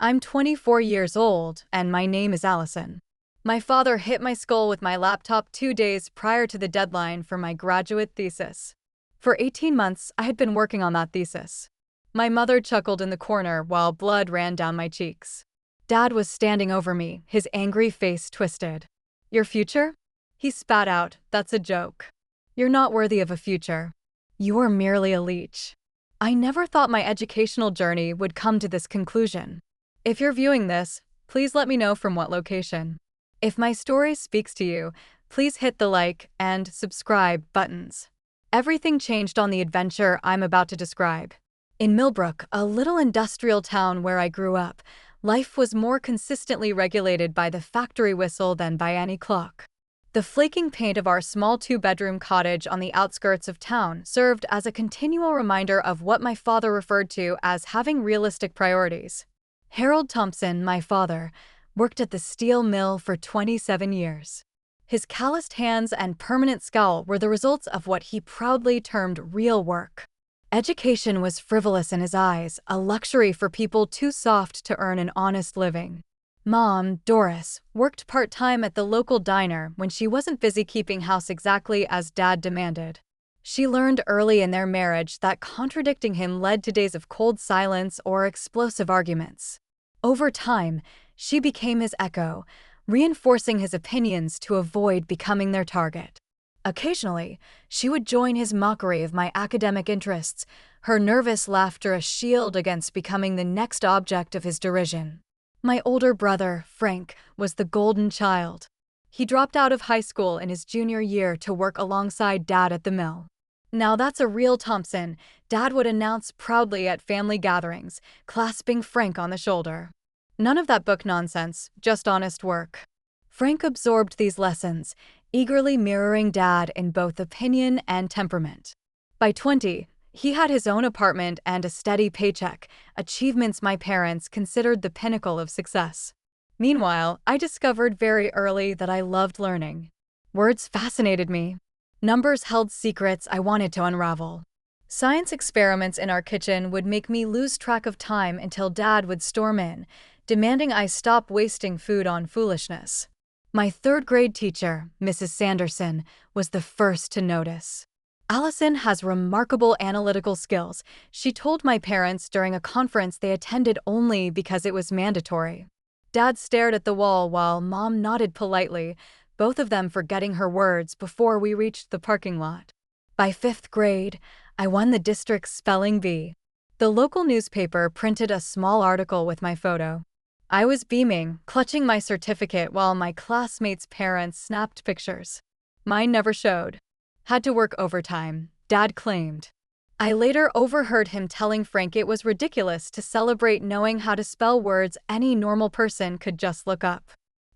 I'm 24 years old, and my name is Allison. My father hit my skull with my laptop 2 days prior to the deadline for my graduate thesis. For 18 months, I had been working on that thesis. My mother chuckled in the corner while blood ran down my cheeks. Dad was standing over me, his angry face twisted. Your future? He spat out, that's a joke. You're not worthy of a future. You're merely a leech. I never thought my educational journey would come to this conclusion. If you're viewing this, please let me know from what location. If my story speaks to you, please hit the like and subscribe buttons. Everything changed on the adventure I'm about to describe. In Millbrook, a little industrial town where I grew up, life was more consistently regulated by the factory whistle than by any clock. The flaking paint of our small two-bedroom cottage on the outskirts of town served as a continual reminder of what my father referred to as having realistic priorities. Harold Thompson, my father, worked at the steel mill for 27 years. His calloused hands and permanent scowl were the results of what he proudly termed real work. Education was frivolous in his eyes, a luxury for people too soft to earn an honest living. Mom, Doris, worked part-time at the local diner when she wasn't busy keeping house exactly as Dad demanded. She learned early in their marriage that contradicting him led to days of cold silence or explosive arguments. Over time, she became his echo, reinforcing his opinions to avoid becoming their target. Occasionally, she would join his mockery of my academic interests, her nervous laughter a shield against becoming the next object of his derision. My older brother, Frank, was the golden child. He dropped out of high school in his junior year to work alongside Dad at the mill. Now that's a real Thompson, Dad would announce proudly at family gatherings, clasping Frank on the shoulder. None of that book nonsense, just honest work. Frank absorbed these lessons, eagerly mirroring Dad in both opinion and temperament. By 20, he had his own apartment and a steady paycheck, achievements my parents considered the pinnacle of success. Meanwhile, I discovered very early that I loved learning. Words fascinated me. Numbers held secrets I wanted to unravel. Science experiments in our kitchen would make me lose track of time until Dad would storm in, demanding I stop wasting food on foolishness. My third-grade teacher, Mrs. Sanderson, was the first to notice. Allison has remarkable analytical skills, she told my parents during a conference they attended only because it was mandatory. Dad stared at the wall while Mom nodded politely, both of them forgetting her words before we reached the parking lot. By 5th grade, I won the district's spelling bee. The local newspaper printed a small article with my photo. I was beaming, clutching my certificate while my classmates' parents snapped pictures. Mine never showed. Had to work overtime, Dad claimed. I later overheard him telling Frank it was ridiculous to celebrate knowing how to spell words any normal person could just look up.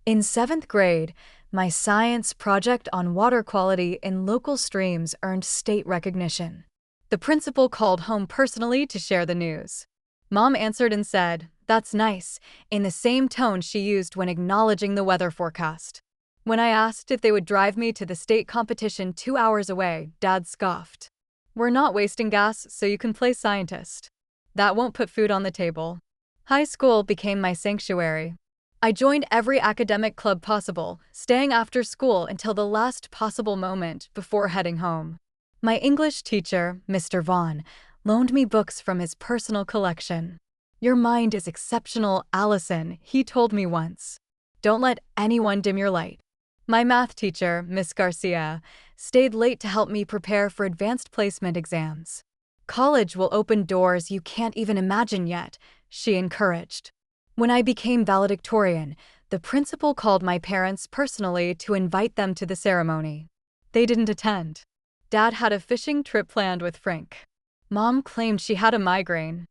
In 7th grade, my science project on water quality in local streams earned state recognition. The principal called home personally to share the news. Mom answered and said, "That's nice," in the same tone she used when acknowledging the weather forecast. When I asked if they would drive me to the state competition 2 hours away, Dad scoffed. "We're not wasting gas, so you can play scientist. That won't put food on the table." High school became my sanctuary. I joined every academic club possible, staying after school until the last possible moment before heading home. My English teacher, Mr. Vaughn, loaned me books from his personal collection. "Your mind is exceptional, Allison," he told me once. "Don't let anyone dim your light." My math teacher, Miss Garcia, stayed late to help me prepare for advanced placement exams. "College will open doors you can't even imagine yet," she encouraged. When I became valedictorian, the principal called my parents personally to invite them to the ceremony. They didn't attend. Dad had a fishing trip planned with Frank. Mom claimed she had a migraine.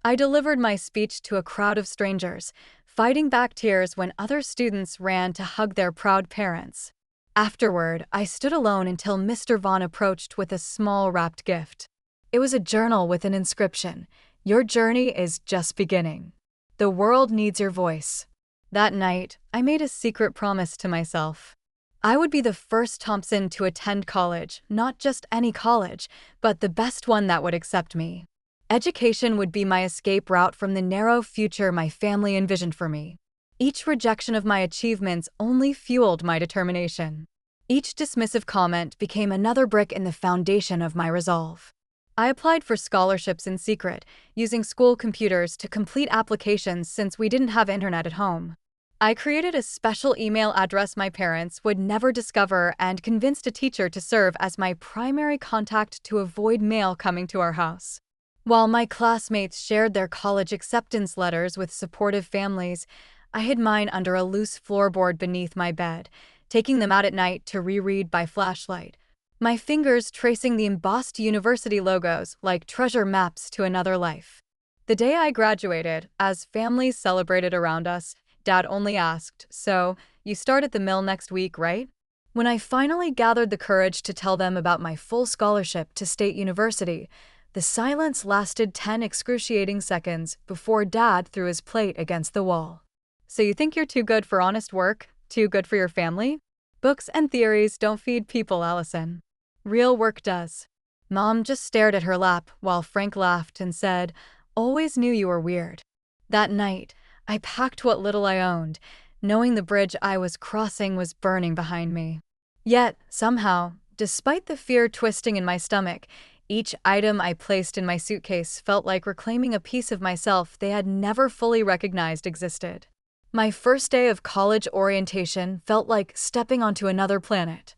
I delivered my speech to a crowd of strangers, fighting back tears when other students ran to hug their proud parents. Afterward, I stood alone until Mr. Vaughn approached with a small wrapped gift. It was a journal with an inscription, "Your journey is just beginning. The world needs your voice." That night, I made a secret promise to myself. I would be the first Thompson to attend college, not just any college, but the best one that would accept me. Education would be my escape route from the narrow future my family envisioned for me. Each rejection of my achievements only fueled my determination. Each dismissive comment became another brick in the foundation of my resolve. I applied for scholarships in secret, using school computers to complete applications since we didn't have internet at home. I created a special email address my parents would never discover and convinced a teacher to serve as my primary contact to avoid mail coming to our house. While my classmates shared their college acceptance letters with supportive families, I hid mine under a loose floorboard beneath my bed, taking them out at night to reread by flashlight, my fingers tracing the embossed university logos like treasure maps to another life. The day I graduated, as families celebrated around us, Dad only asked, "So, you start at the mill next week, right?" When I finally gathered the courage to tell them about my full scholarship to State University, the silence lasted 10 excruciating seconds before Dad threw his plate against the wall. "So you think you're too good for honest work? Too good for your family? Books and theories don't feed people, Allison. Real work does." Mom just stared at her lap while Frank laughed and said, "Always knew you were weird." That night, I packed what little I owned, knowing the bridge I was crossing was burning behind me. Yet, somehow, despite the fear twisting in my stomach, each item I placed in my suitcase felt like reclaiming a piece of myself they had never fully recognized existed. My first day of college orientation felt like stepping onto another planet.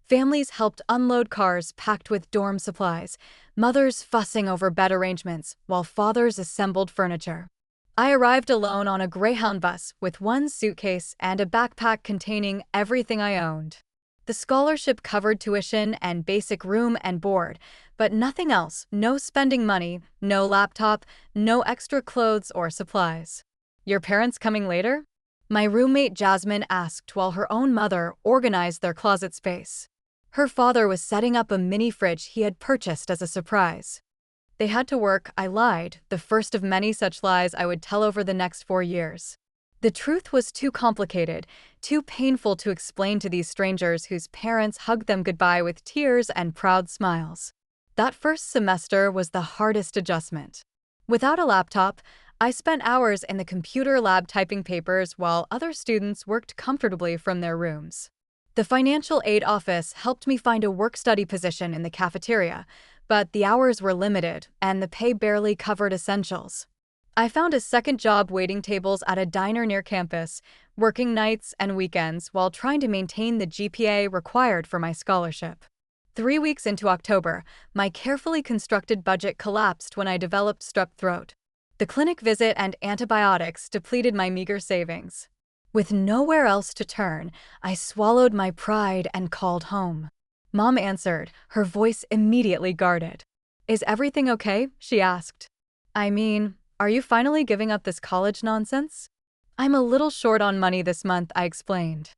Families helped unload cars packed with dorm supplies, mothers fussing over bed arrangements, while fathers assembled furniture. I arrived alone on a Greyhound bus with one suitcase and a backpack containing everything I owned. The scholarship covered tuition and basic room and board, but nothing else. No spending money, no laptop, no extra clothes or supplies. "Your parents coming later?" my roommate Jasmine asked while her own mother organized their closet space. Her father was setting up a mini fridge he had purchased as a surprise. "They had to work," I lied, the first of many such lies I would tell over the next 4 years. The truth was too complicated, too painful to explain to these strangers whose parents hugged them goodbye with tears and proud smiles. That first semester was the hardest adjustment. Without a laptop, I spent hours in the computer lab typing papers while other students worked comfortably from their rooms. The financial aid office helped me find a work-study position in the cafeteria, but the hours were limited and the pay barely covered essentials. I found a second job waiting tables at a diner near campus, working nights and weekends while trying to maintain the GPA required for my scholarship. 3 weeks into October, my carefully constructed budget collapsed when I developed strep throat. The clinic visit and antibiotics depleted my meager savings. With nowhere else to turn, I swallowed my pride and called home. Mom answered, her voice immediately guarded. "Is everything okay?" she asked. "I mean, are you finally giving up this college nonsense?" "I'm a little short on money this month," I explained.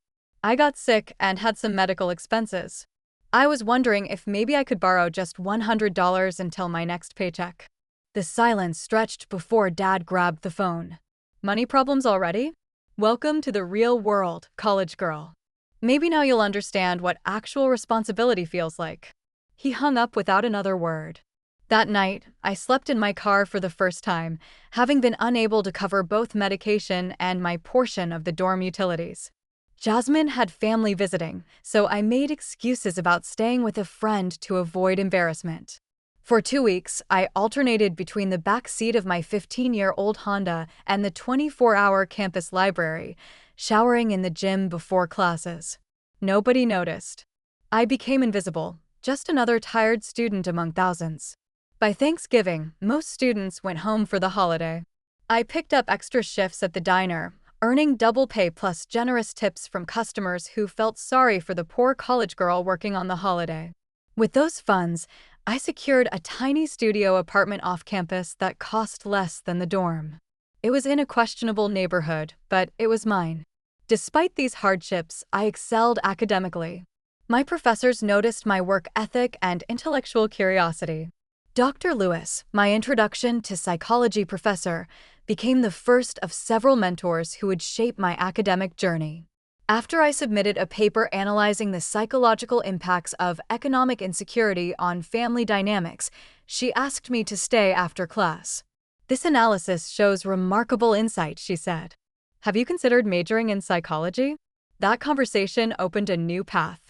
"I got sick and had some medical expenses. I was wondering if maybe I could borrow just $100 until my next paycheck." The silence stretched before Dad grabbed the phone. "Money problems already? Welcome to the real world, college girl. Maybe now you'll understand what actual responsibility feels like." He hung up without another word. That night, I slept in my car for the first time, having been unable to cover both medication and my portion of the dorm utilities. Jasmine had family visiting, so I made excuses about staying with a friend to avoid embarrassment. For 2 weeks, I alternated between the back seat of my 15-year-old Honda and the 24-hour campus library, showering in the gym before classes. Nobody noticed. I became invisible, just another tired student among thousands. By Thanksgiving, most students went home for the holiday. I picked up extra shifts at the diner, earning double pay plus generous tips from customers who felt sorry for the poor college girl working on the holiday. With those funds, I secured a tiny studio apartment off campus that cost less than the dorm. It was in a questionable neighborhood, but it was mine. Despite these hardships, I excelled academically. My professors noticed my work ethic and intellectual curiosity. Dr. Lewis, my introduction to psychology professor, became the first of several mentors who would shape my academic journey. After I submitted a paper analyzing the psychological impacts of economic insecurity on family dynamics, She asked me to stay after class. "This analysis shows remarkable insight," she said. "Have you considered majoring in psychology?" That conversation opened a new path.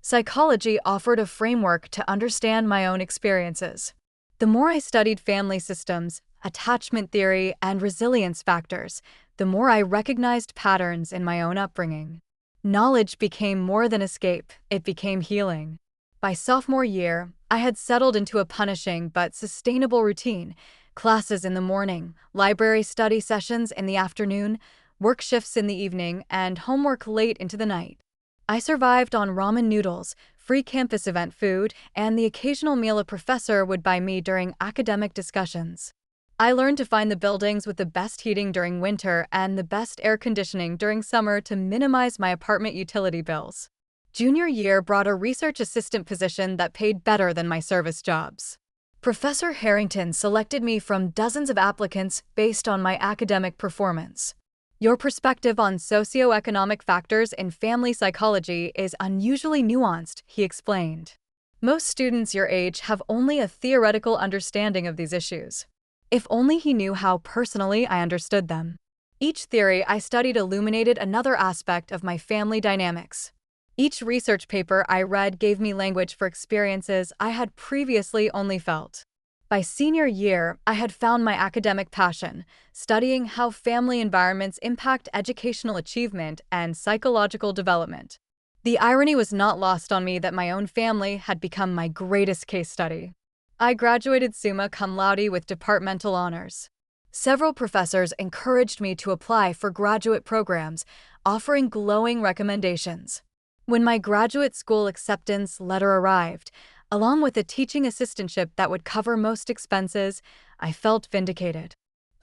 Psychology offered a framework to understand my own experiences. The more I studied family systems, attachment theory, and resilience factors, the more I recognized patterns in my own upbringing. Knowledge became more than escape, it became healing. By sophomore year, I had settled into a punishing but sustainable routine: classes in the morning, library study sessions in the afternoon, work shifts in the evening, and homework late into the night. I survived on ramen noodles, free campus event food, and the occasional meal a professor would buy me during academic discussions. I learned to find the buildings with the best heating during winter and the best air conditioning during summer to minimize my apartment utility bills. Junior year brought a research assistant position that paid better than my service jobs. Professor Harrington selected me from dozens of applicants based on my academic performance. "Your perspective on socioeconomic factors in family psychology is unusually nuanced," he explained. "Most students your age have only a theoretical understanding of these issues." If only he knew how personally I understood them. Each theory I studied illuminated another aspect of my family dynamics. Each research paper I read gave me language for experiences I had previously only felt. By senior year, I had found my academic passion, studying how family environments impact educational achievement and psychological development. The irony was not lost on me that my own family had become my greatest case study. I graduated summa cum laude with departmental honors. Several professors encouraged me to apply for graduate programs, offering glowing recommendations. When my graduate school acceptance letter arrived, along with a teaching assistantship that would cover most expenses, I felt vindicated.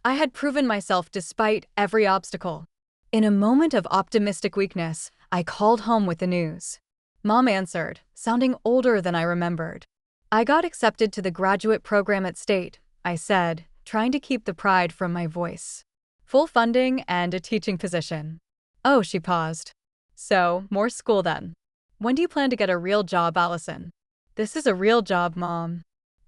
I had proven myself despite every obstacle. In a moment of optimistic weakness, I called home with the news. Mom answered, sounding older than I remembered. "I got accepted to the graduate program at State," I said, trying to keep the pride from my voice. "Full funding and a teaching position." "Oh," she paused. "So, more school then. When do you plan to get a real job, Allison?" "This is a real job, Mom.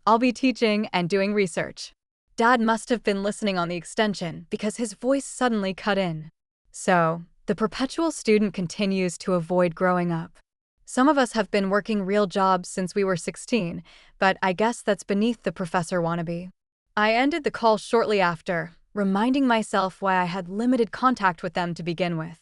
I'll be teaching and doing research." Dad must have been listening on the extension because his voice suddenly cut in. "So, the perpetual student continues to avoid growing up. Some of us have been working real jobs since we were 16, but I guess that's beneath the professor wannabe." I ended the call shortly after, reminding myself why I had limited contact with them to begin with.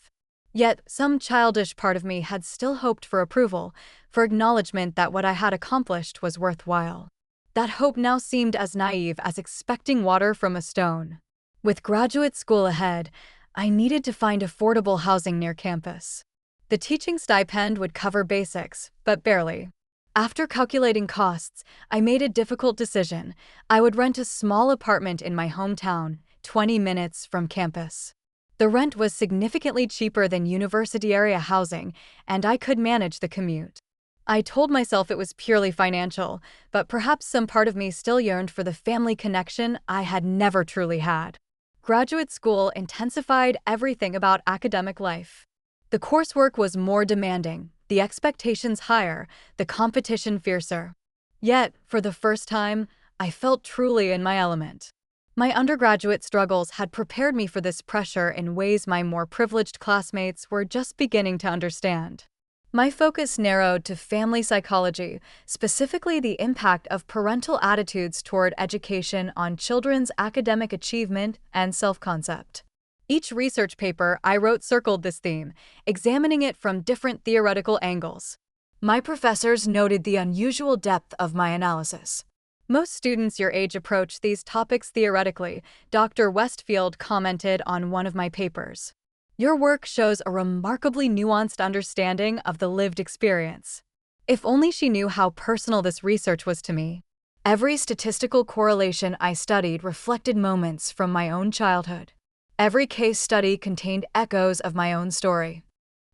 Yet, some childish part of me had still hoped for approval, for acknowledgement that what I had accomplished was worthwhile. That hope now seemed as naive as expecting water from a stone. With graduate school ahead, I needed to find affordable housing near campus. The teaching stipend would cover basics, but barely. After calculating costs, I made a difficult decision. I would rent a small apartment in my hometown, 20 minutes from campus. The rent was significantly cheaper than university area housing, and I could manage the commute. I told myself it was purely financial, but perhaps some part of me still yearned for the family connection I had never truly had. Graduate school intensified everything about academic life. The coursework was more demanding, the expectations higher, the competition fiercer. Yet, for the first time, I felt truly in my element. My undergraduate struggles had prepared me for this pressure in ways my more privileged classmates were just beginning to understand. My focus narrowed to family psychology, specifically the impact of parental attitudes toward education on children's academic achievement and self-concept. Each research paper I wrote circled this theme, examining it from different theoretical angles. My professors noted the unusual depth of my analysis. "Most students your age approach these topics theoretically," Dr. Westfield commented on one of my papers. "Your work shows a remarkably nuanced understanding of the lived experience." If only she knew how personal this research was to me. Every statistical correlation I studied reflected moments from my own childhood. Every case study contained echoes of my own story.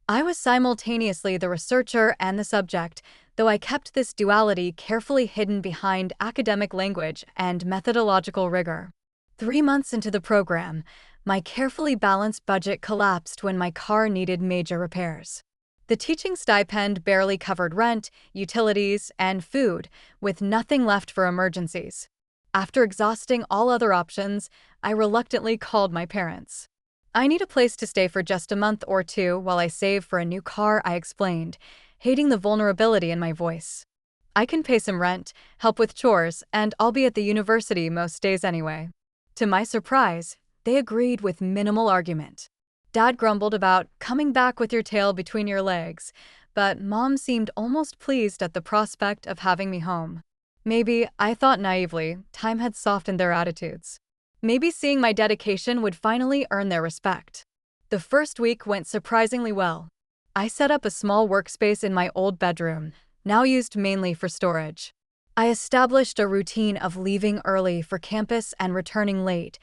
I was simultaneously the researcher and the subject, though I kept this duality carefully hidden behind academic language and methodological rigor. 3 months into the program, my carefully balanced budget collapsed when my car needed major repairs. The teaching stipend barely covered rent, utilities, and food, with nothing left for emergencies. After exhausting all other options, I reluctantly called my parents. I need a place to stay for just a month or two while I save for a new car, I explained, hating the vulnerability in my voice. I can pay some rent, help with chores, and I'll be at the university most days anyway. To my surprise, they agreed with minimal argument. Dad grumbled about coming back with your tail between your legs, but Mom seemed almost pleased at the prospect of having me home. Maybe, I thought naively, time had softened their attitudes. Maybe seeing my dedication would finally earn their respect. The first week went surprisingly well. I set up a small workspace in my old bedroom, now used mainly for storage. I established a routine of leaving early for campus and returning late,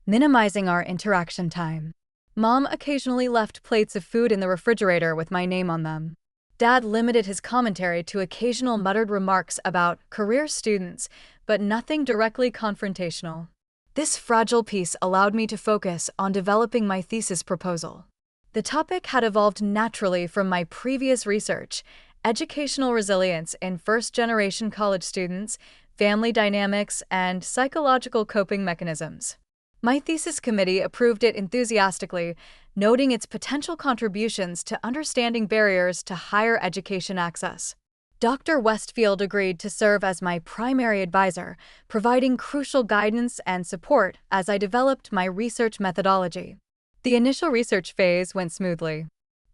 minimizing our interaction time. Mom occasionally left plates of food in the refrigerator with my name on them. Dad limited his commentary to occasional muttered remarks about career students, but nothing directly confrontational. This fragile peace allowed me to focus on developing my thesis proposal. The topic had evolved naturally from my previous research: educational resilience in first-generation college students, family dynamics, and psychological coping mechanisms. My thesis committee approved it enthusiastically, noting its potential contributions to understanding barriers to higher education access. Dr. Westfield agreed to serve as my primary advisor, providing crucial guidance and support as I developed my research methodology. The initial research phase went smoothly.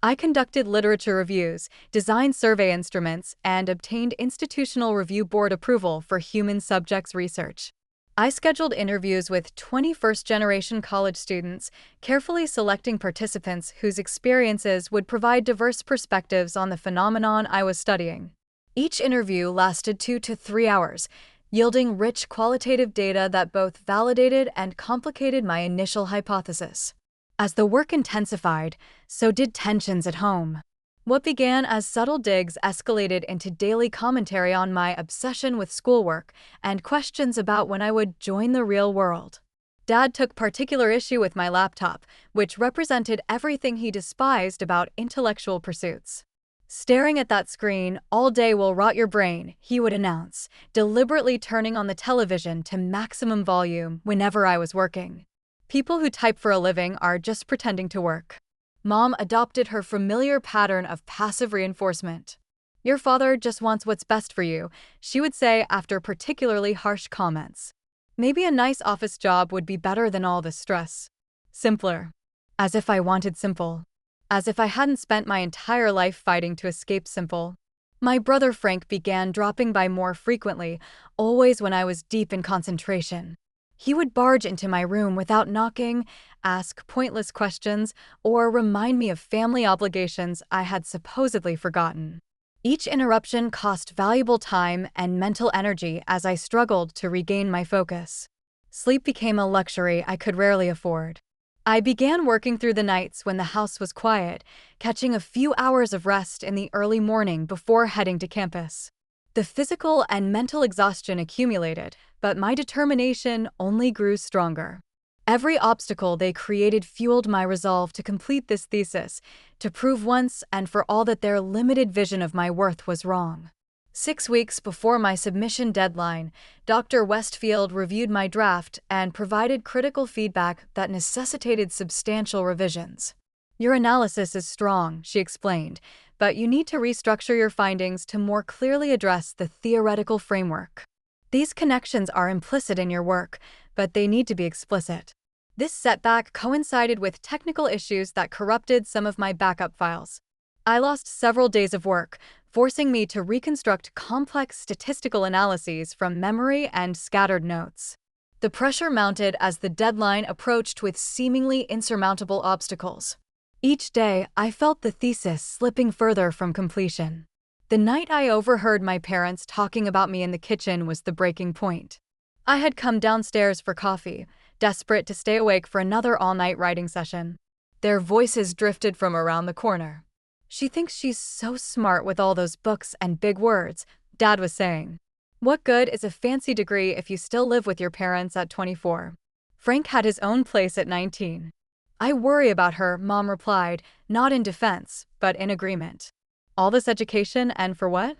I conducted literature reviews, designed survey instruments, and obtained institutional review board approval for human subjects research. I scheduled interviews with 21st-generation college students, carefully selecting participants whose experiences would provide diverse perspectives on the phenomenon I was studying. Each interview lasted 2 to 3 hours, yielding rich qualitative data that both validated and complicated my initial hypothesis. As the work intensified, so did tensions at home. What began as subtle digs escalated into daily commentary on my obsession with schoolwork and questions about when I would join the real world. Dad took particular issue with my laptop, which represented everything he despised about intellectual pursuits. "Staring at that screen all day will rot your brain," he would announce, deliberately turning on the television to maximum volume whenever I was working. People who type for a living are just pretending to work. Mom adopted her familiar pattern of passive reinforcement. "Your father just wants what's best for you," she would say after particularly harsh comments. Maybe a nice office job would be better than all this stress. Simpler. As if I wanted simple. As if I hadn't spent my entire life fighting to escape simple. My brother Frank began dropping by more frequently, always when I was deep in concentration. He would barge into my room without knocking, ask pointless questions, or remind me of family obligations I had supposedly forgotten. Each interruption cost valuable time and mental energy as I struggled to regain my focus. Sleep became a luxury I could rarely afford. I began working through the nights when the house was quiet, catching a few hours of rest in the early morning before heading to campus. The physical and mental exhaustion accumulated, but my determination only grew stronger. Every obstacle they created fueled my resolve to complete this thesis, to prove once and for all that their limited vision of my worth was wrong. 6 weeks before my submission deadline, Dr. Westfield reviewed my draft and provided critical feedback that necessitated substantial revisions. "Your analysis is strong," she explained, "but you need to restructure your findings to more clearly address the theoretical framework. These connections are implicit in your work, but they need to be explicit." This setback coincided with technical issues that corrupted some of my backup files. I lost several days of work, forcing me to reconstruct complex statistical analyses from memory and scattered notes. The pressure mounted as the deadline approached with seemingly insurmountable obstacles. Each day, I felt the thesis slipping further from completion. The night I overheard my parents talking about me in the kitchen was the breaking point. I had come downstairs for coffee, desperate to stay awake for another all-night writing session. Their voices drifted from around the corner. "She thinks she's so smart with all those books and big words," Dad was saying. "What good is a fancy degree if you still live with your parents at 24? Frank had his own place at 19. "I worry about her," Mom replied, not in defense, but in agreement. All this education and for what?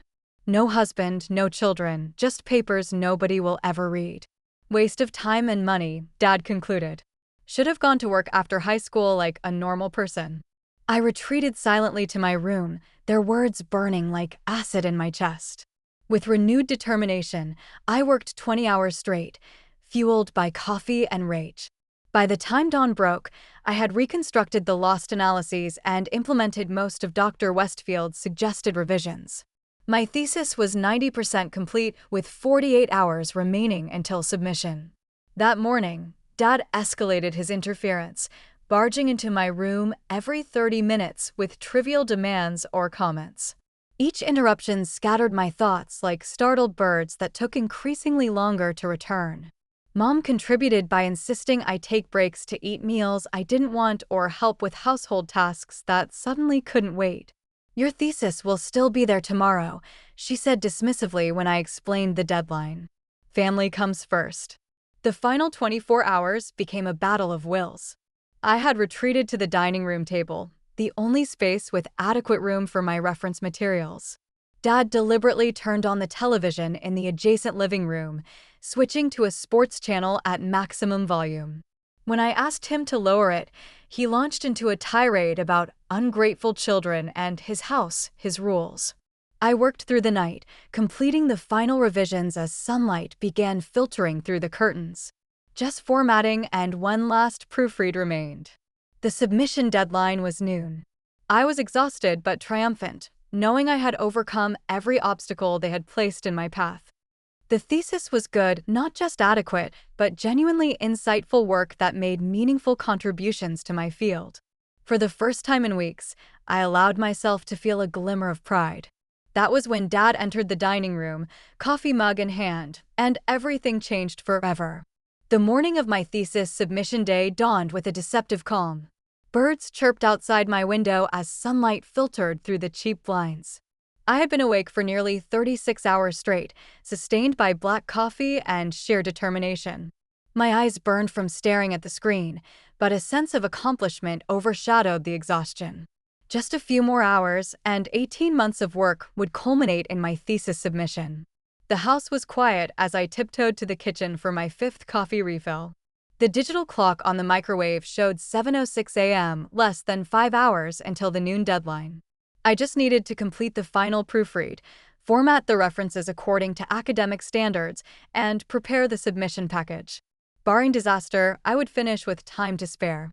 No husband, no children, just papers nobody will ever read. Waste of time and money, Dad concluded. Should have gone to work after high school like a normal person. I retreated silently to my room, their words burning like acid in my chest. With renewed determination, I worked 20 hours straight, fueled by coffee and rage. By the time dawn broke, I had reconstructed the lost analyses and implemented most of Dr. Westfield's suggested revisions. My thesis was 90% complete with 48 hours remaining until submission. That morning, Dad escalated his interference, barging into my room every 30 minutes with trivial demands or comments. Each interruption scattered my thoughts like startled birds that took increasingly longer to return. Mom contributed by insisting I take breaks to eat meals I didn't want or help with household tasks that suddenly couldn't wait. Your thesis will still be there tomorrow, she said dismissively when I explained the deadline. Family comes first. The final 24 hours became a battle of wills. I had retreated to the dining room table, the only space with adequate room for my reference materials. Dad deliberately turned on the television in the adjacent living room, switching to a sports channel at maximum volume. When I asked him to lower it, he launched into a tirade about ungrateful children and his house, his rules. I worked through the night, completing the final revisions as sunlight began filtering through the curtains. Just formatting and one last proofread remained. The submission deadline was noon. I was exhausted but triumphant, knowing I had overcome every obstacle they had placed in my path. The thesis was good, not just adequate, but genuinely insightful work that made meaningful contributions to my field. For the first time in weeks, I allowed myself to feel a glimmer of pride. That was when Dad entered the dining room, coffee mug in hand, and everything changed forever. The morning of my thesis submission day dawned with a deceptive calm. Birds chirped outside my window as sunlight filtered through the cheap blinds. I had been awake for nearly 36 hours straight, sustained by black coffee and sheer determination. My eyes burned from staring at the screen, but a sense of accomplishment overshadowed the exhaustion. Just a few more hours, and 18 months of work would culminate in my thesis submission. The house was quiet as I tiptoed to the kitchen for my 5th coffee refill. The digital clock on the microwave showed 7:06 a.m., less than 5 hours until the noon deadline. I just needed to complete the final proofread, format the references according to academic standards, and prepare the submission package. Barring disaster, I would finish with time to spare.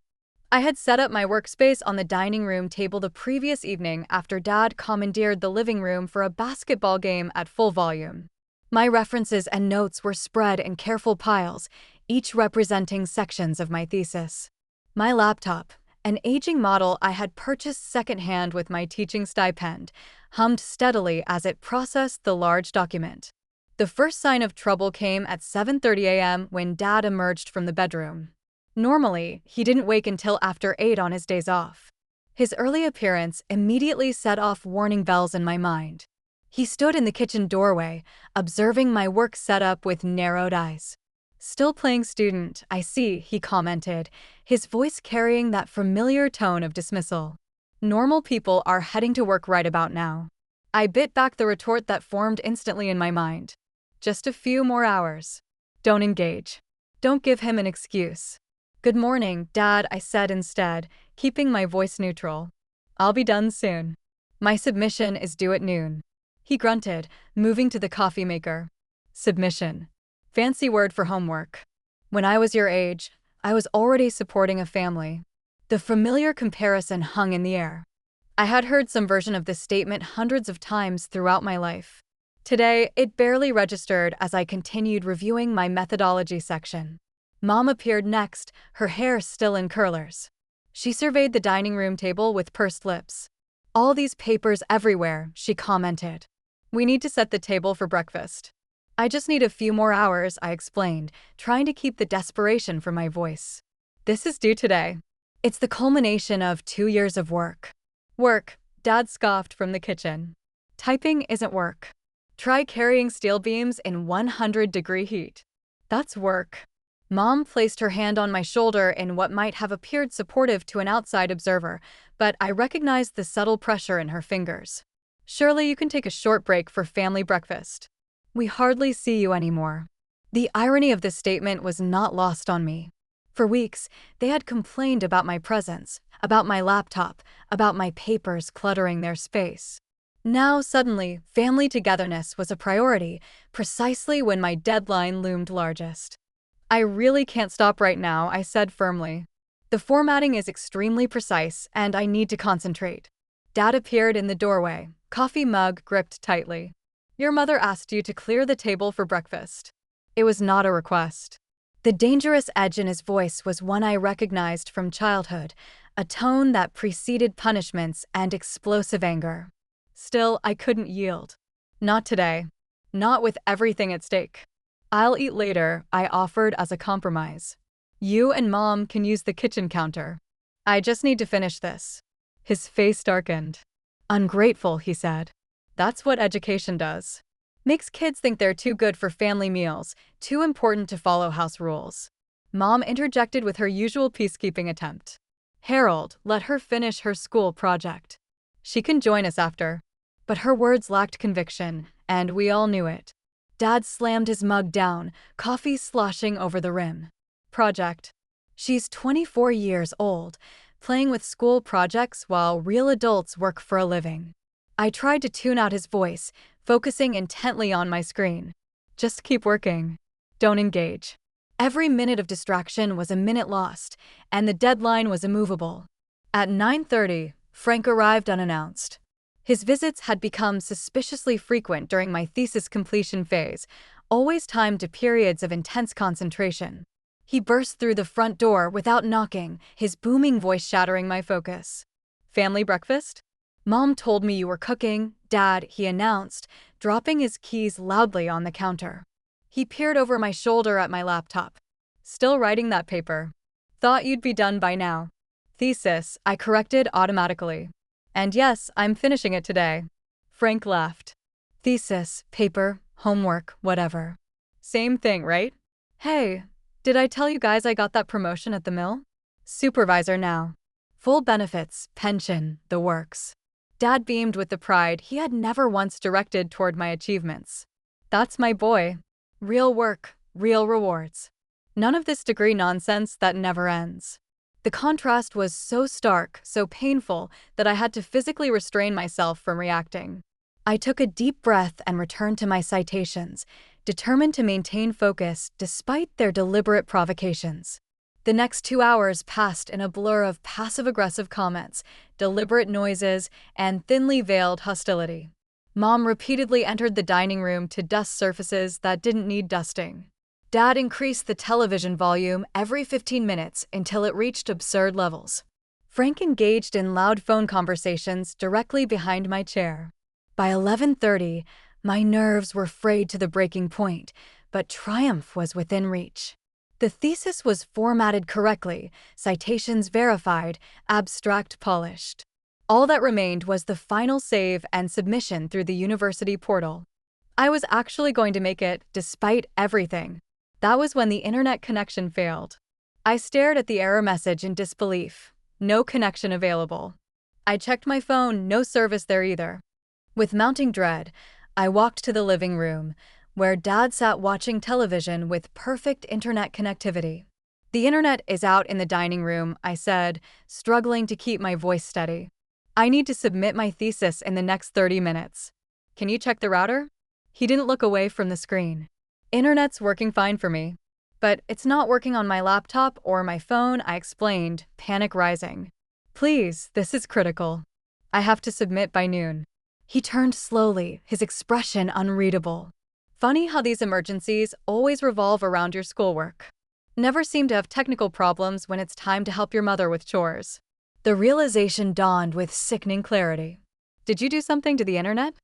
I had set up my workspace on the dining room table the previous evening after Dad commandeered the living room for a basketball game at full volume. My references and notes were spread in careful piles, each representing sections of my thesis. My laptop, an aging model I had purchased secondhand with my teaching stipend, hummed steadily as it processed the large document. The first sign of trouble came at 7:30 a.m. when Dad emerged from the bedroom. Normally, he didn't wake until after 8 on his days off. His early appearance immediately set off warning bells in my mind. He stood in the kitchen doorway, observing my work setup with narrowed eyes. "Still playing student, I see," he commented, his voice carrying that familiar tone of dismissal. "Normal people are heading to work right about now." I bit back the retort that formed instantly in my mind. Just a few more hours. Don't engage. Don't give him an excuse. "Good morning, Dad," I said instead, keeping my voice neutral. "I'll be done soon. My submission is due at noon." He grunted, moving to the coffee maker. Submission. Fancy word for homework. When I was your age, I was already supporting a family. The familiar comparison hung in the air. I had heard some version of this statement hundreds of times throughout my life. Today, it barely registered as I continued reviewing my methodology section. Mom appeared next, her hair still in curlers. She surveyed the dining room table with pursed lips. "All these papers everywhere," she commented. "We need to set the table for breakfast." "I just need a few more hours," I explained, trying to keep the desperation from my voice. "This is due today. It's the culmination of 2 years of work." "Work," Dad scoffed from the kitchen. "Typing isn't work. Try carrying steel beams in 100-degree heat. That's work." Mom placed her hand on my shoulder in what might have appeared supportive to an outside observer, but I recognized the subtle pressure in her fingers. Surely you can take a short break for family breakfast. We hardly see you anymore. The irony of this statement was not lost on me. For weeks, they had complained about my presence, about my laptop, about my papers cluttering their space. Now, suddenly, family togetherness was a priority, precisely when my deadline loomed largest. I really can't stop right now, I said firmly. The formatting is extremely precise, and I need to concentrate. Dad appeared in the doorway, coffee mug gripped tightly. Your mother asked you to clear the table for breakfast. It was not a request. The dangerous edge in his voice was one I recognized from childhood, a tone that preceded punishments and explosive anger. Still, I couldn't yield. Not today. Not with everything at stake. I'll eat later, I offered as a compromise. You and Mom can use the kitchen counter. I just need to finish this. His face darkened. Ungrateful, he said. That's what education does. Makes kids think they're too good for family meals, too important to follow house rules. Mom interjected with her usual peacekeeping attempt. Harold, let her finish her school project. She can join us after. But her words lacked conviction, and we all knew it. Dad slammed his mug down, coffee sloshing over the rim. Project. She's 24 years old, playing with school projects while real adults work for a living. I tried to tune out his voice, focusing intently on my screen. Just keep working. Don't engage. Every minute of distraction was a minute lost, and the deadline was immovable. At 9:30, Frank arrived unannounced. His visits had become suspiciously frequent during my thesis completion phase, always timed to periods of intense concentration. He burst through the front door without knocking, his booming voice shattering my focus. Family breakfast? Mom told me you were cooking, Dad, he announced, dropping his keys loudly on the counter. He peered over my shoulder at my laptop. Still writing that paper. Thought you'd be done by now. Thesis, I corrected automatically. And yes, I'm finishing it today. Frank laughed. Thesis, paper, homework, whatever. Same thing, right? Hey, did I tell you guys I got that promotion at the mill? Supervisor now. Full benefits, pension, the works. Dad beamed with the pride he had never once directed toward my achievements. That's my boy. Real work, real rewards. None of this degree nonsense that never ends. The contrast was so stark, so painful, that I had to physically restrain myself from reacting. I took a deep breath and returned to my citations, determined to maintain focus despite their deliberate provocations. The next 2 hours passed in a blur of passive-aggressive comments, deliberate noises, and thinly veiled hostility. Mom repeatedly entered the dining room to dust surfaces that didn't need dusting. Dad increased the television volume every 15 minutes until it reached absurd levels. Frank engaged in loud phone conversations directly behind my chair. By 11:30, my nerves were frayed to the breaking point, but triumph was within reach. The thesis was formatted correctly, citations verified, abstract polished. All that remained was the final save and submission through the university portal. I was actually going to make it, despite everything. That was when the internet connection failed. I stared at the error message in disbelief. No connection available. I checked my phone, no service there either. With mounting dread, I walked to the living room, where Dad sat watching television with perfect internet connectivity. The internet is out in the dining room, I said, struggling to keep my voice steady. I need to submit my thesis in the next 30 minutes. Can you check the router? He didn't look away from the screen. Internet's working fine for me. But it's not working on my laptop or my phone, I explained, panic rising. Please, this is critical. I have to submit by noon. He turned slowly, his expression unreadable. Funny how these emergencies always revolve around your schoolwork. Never seem to have technical problems when it's time to help your mother with chores. The realization dawned with sickening clarity. Did you do something to the internet?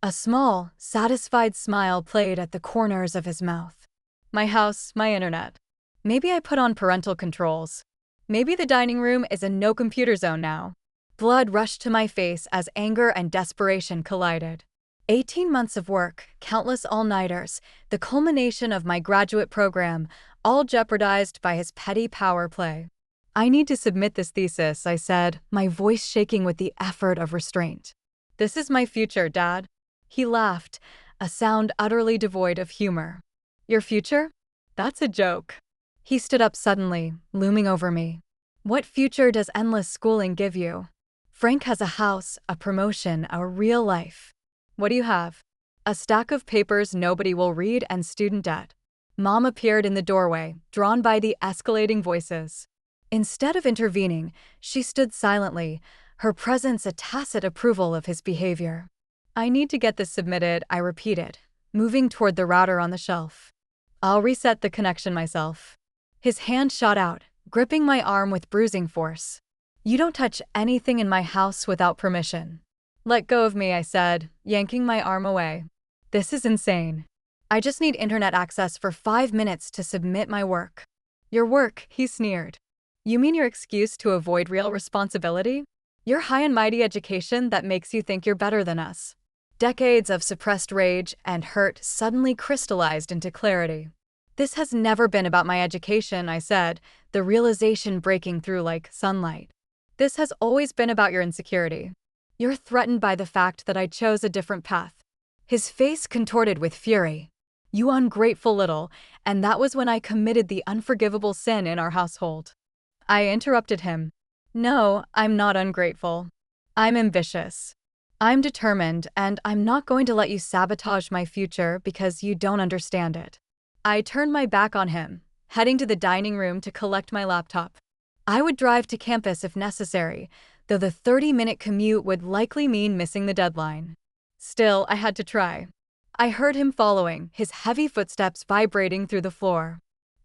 A small, satisfied smile played at the corners of his mouth. My house, my internet. Maybe I put on parental controls. Maybe the dining room is a no-computer zone now. Blood rushed to my face as anger and desperation collided. 18 months of work, countless all-nighters, the culmination of my graduate program, all jeopardized by his petty power play. I need to submit this thesis, I said, my voice shaking with the effort of restraint. This is my future, Dad. He laughed, a sound utterly devoid of humor. Your future? That's a joke. He stood up suddenly, looming over me. What future does endless schooling give you? Frank has a house, a promotion, a real life. What do you have? A stack of papers nobody will read and student debt. Mom appeared in the doorway, drawn by the escalating voices. Instead of intervening, she stood silently, her presence a tacit approval of his behavior. I need to get this submitted, I repeated, moving toward the router on the shelf. I'll reset the connection myself. His hand shot out, gripping my arm with bruising force. You don't touch anything in my house without permission. Let go of me, I said, yanking my arm away. This is insane. I just need internet access for 5 minutes to submit my work. Your work, he sneered. You mean your excuse to avoid real responsibility? Your high and mighty education that makes you think you're better than us. Decades of suppressed rage and hurt suddenly crystallized into clarity. This has never been about my education, I said, the realization breaking through like sunlight. This has always been about your insecurity. You're threatened by the fact that I chose a different path. His face contorted with fury. You ungrateful little, and that was when I committed the unforgivable sin in our household. I interrupted him. No, I'm not ungrateful. I'm ambitious. I'm determined, and I'm not going to let you sabotage my future because you don't understand it. I turned my back on him, heading to the dining room to collect my laptop. I would drive to campus if necessary, though the 30-minute commute would likely mean missing the deadline. Still, I had to try. I heard him following, his heavy footsteps vibrating through the floor.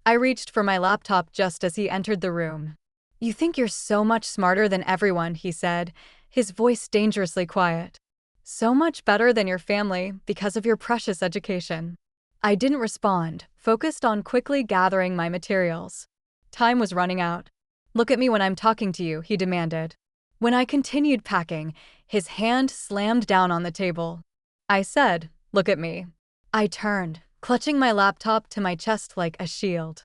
I reached for my laptop just as he entered the room. You think you're so much smarter than everyone, he said, his voice dangerously quiet. So much better than your family because of your precious education. I didn't respond, focused on quickly gathering my materials. Time was running out. Look at me when I'm talking to you, he demanded. When I continued packing, his hand slammed down on the table. I said, look at me. I turned, clutching my laptop to my chest like a shield.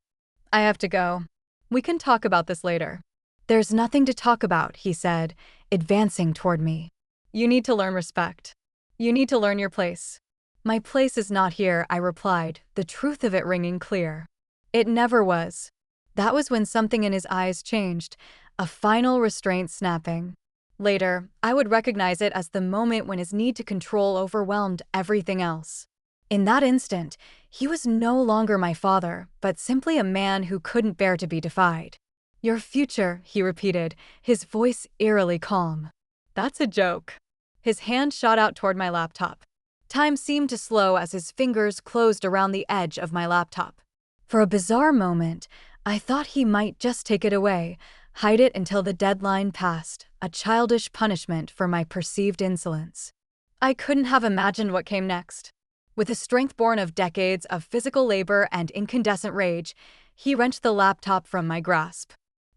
I have to go. We can talk about this later. There's nothing to talk about, he said, advancing toward me. You need to learn respect. You need to learn your place. My place is not here, I replied, the truth of it ringing clear. It never was. That was when something in his eyes changed, a final restraint snapping. Later, I would recognize it as the moment when his need to control overwhelmed everything else. In that instant, he was no longer my father, but simply a man who couldn't bear to be defied. Your future, he repeated, his voice eerily calm. That's a joke. His hand shot out toward my laptop. Time seemed to slow as his fingers closed around the edge of my laptop. For a bizarre moment, I thought he might just take it away, hide it until the deadline passed, a childish punishment for my perceived insolence. I couldn't have imagined what came next. With a strength born of decades of physical labor and incandescent rage, he wrenched the laptop from my grasp.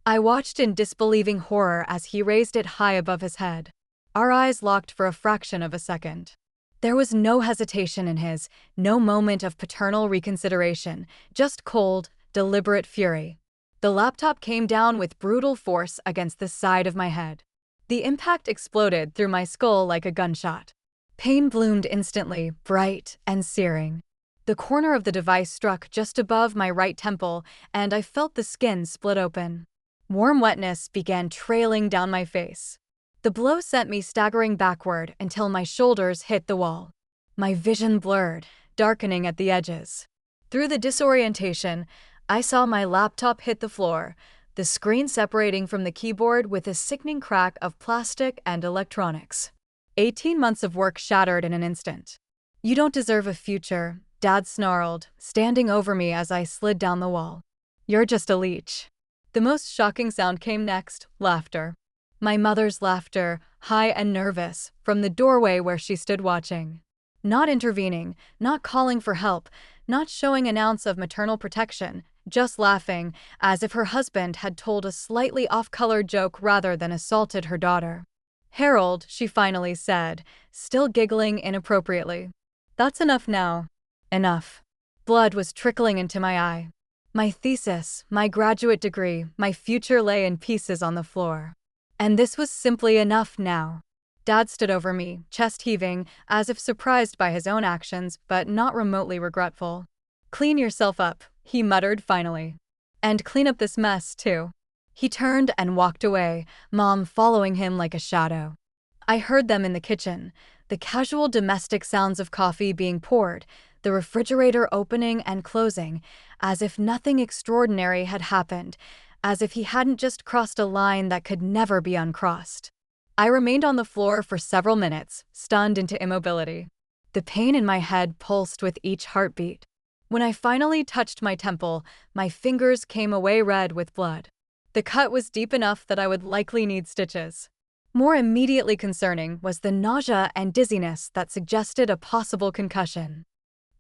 I watched in disbelieving horror as he raised it high above his head. Our eyes locked for a fraction of a second. There was no hesitation in his, no moment of paternal reconsideration, just cold, deliberate fury. The laptop came down with brutal force against the side of my head. The impact exploded through my skull like a gunshot. Pain bloomed instantly, bright and searing. The corner of the device struck just above my right temple, and I felt the skin split open. Warm wetness began trailing down my face. The blow sent me staggering backward until my shoulders hit the wall. My vision blurred, darkening at the edges. Through the disorientation, I saw my laptop hit the floor, the screen separating from the keyboard with a sickening crack of plastic and electronics. 18 months of work shattered in an instant. You don't deserve a future, Dad snarled, standing over me as I slid down the wall. You're just a leech. The most shocking sound came next, laughter. My mother's laughter, high and nervous, from the doorway where she stood watching. Not intervening, not calling for help, not showing an ounce of maternal protection, just laughing, as if her husband had told a slightly off-color joke rather than assaulted her daughter. Harold, she finally said, still giggling inappropriately. That's enough now. Enough. Blood was trickling into my eye. My thesis, my graduate degree, my future lay in pieces on the floor. And this was simply enough now. Dad stood over me, chest heaving, as if surprised by his own actions, but not remotely regretful. "Clean yourself up," he muttered finally. "And clean up this mess, too." He turned and walked away, Mom following him like a shadow. I heard them in the kitchen, the casual domestic sounds of coffee being poured, the refrigerator opening and closing, as if nothing extraordinary had happened, as if he hadn't just crossed a line that could never be uncrossed. I remained on the floor for several minutes, stunned into immobility. The pain in my head pulsed with each heartbeat. When I finally touched my temple, my fingers came away red with blood. The cut was deep enough that I would likely need stitches. More immediately concerning was the nausea and dizziness that suggested a possible concussion.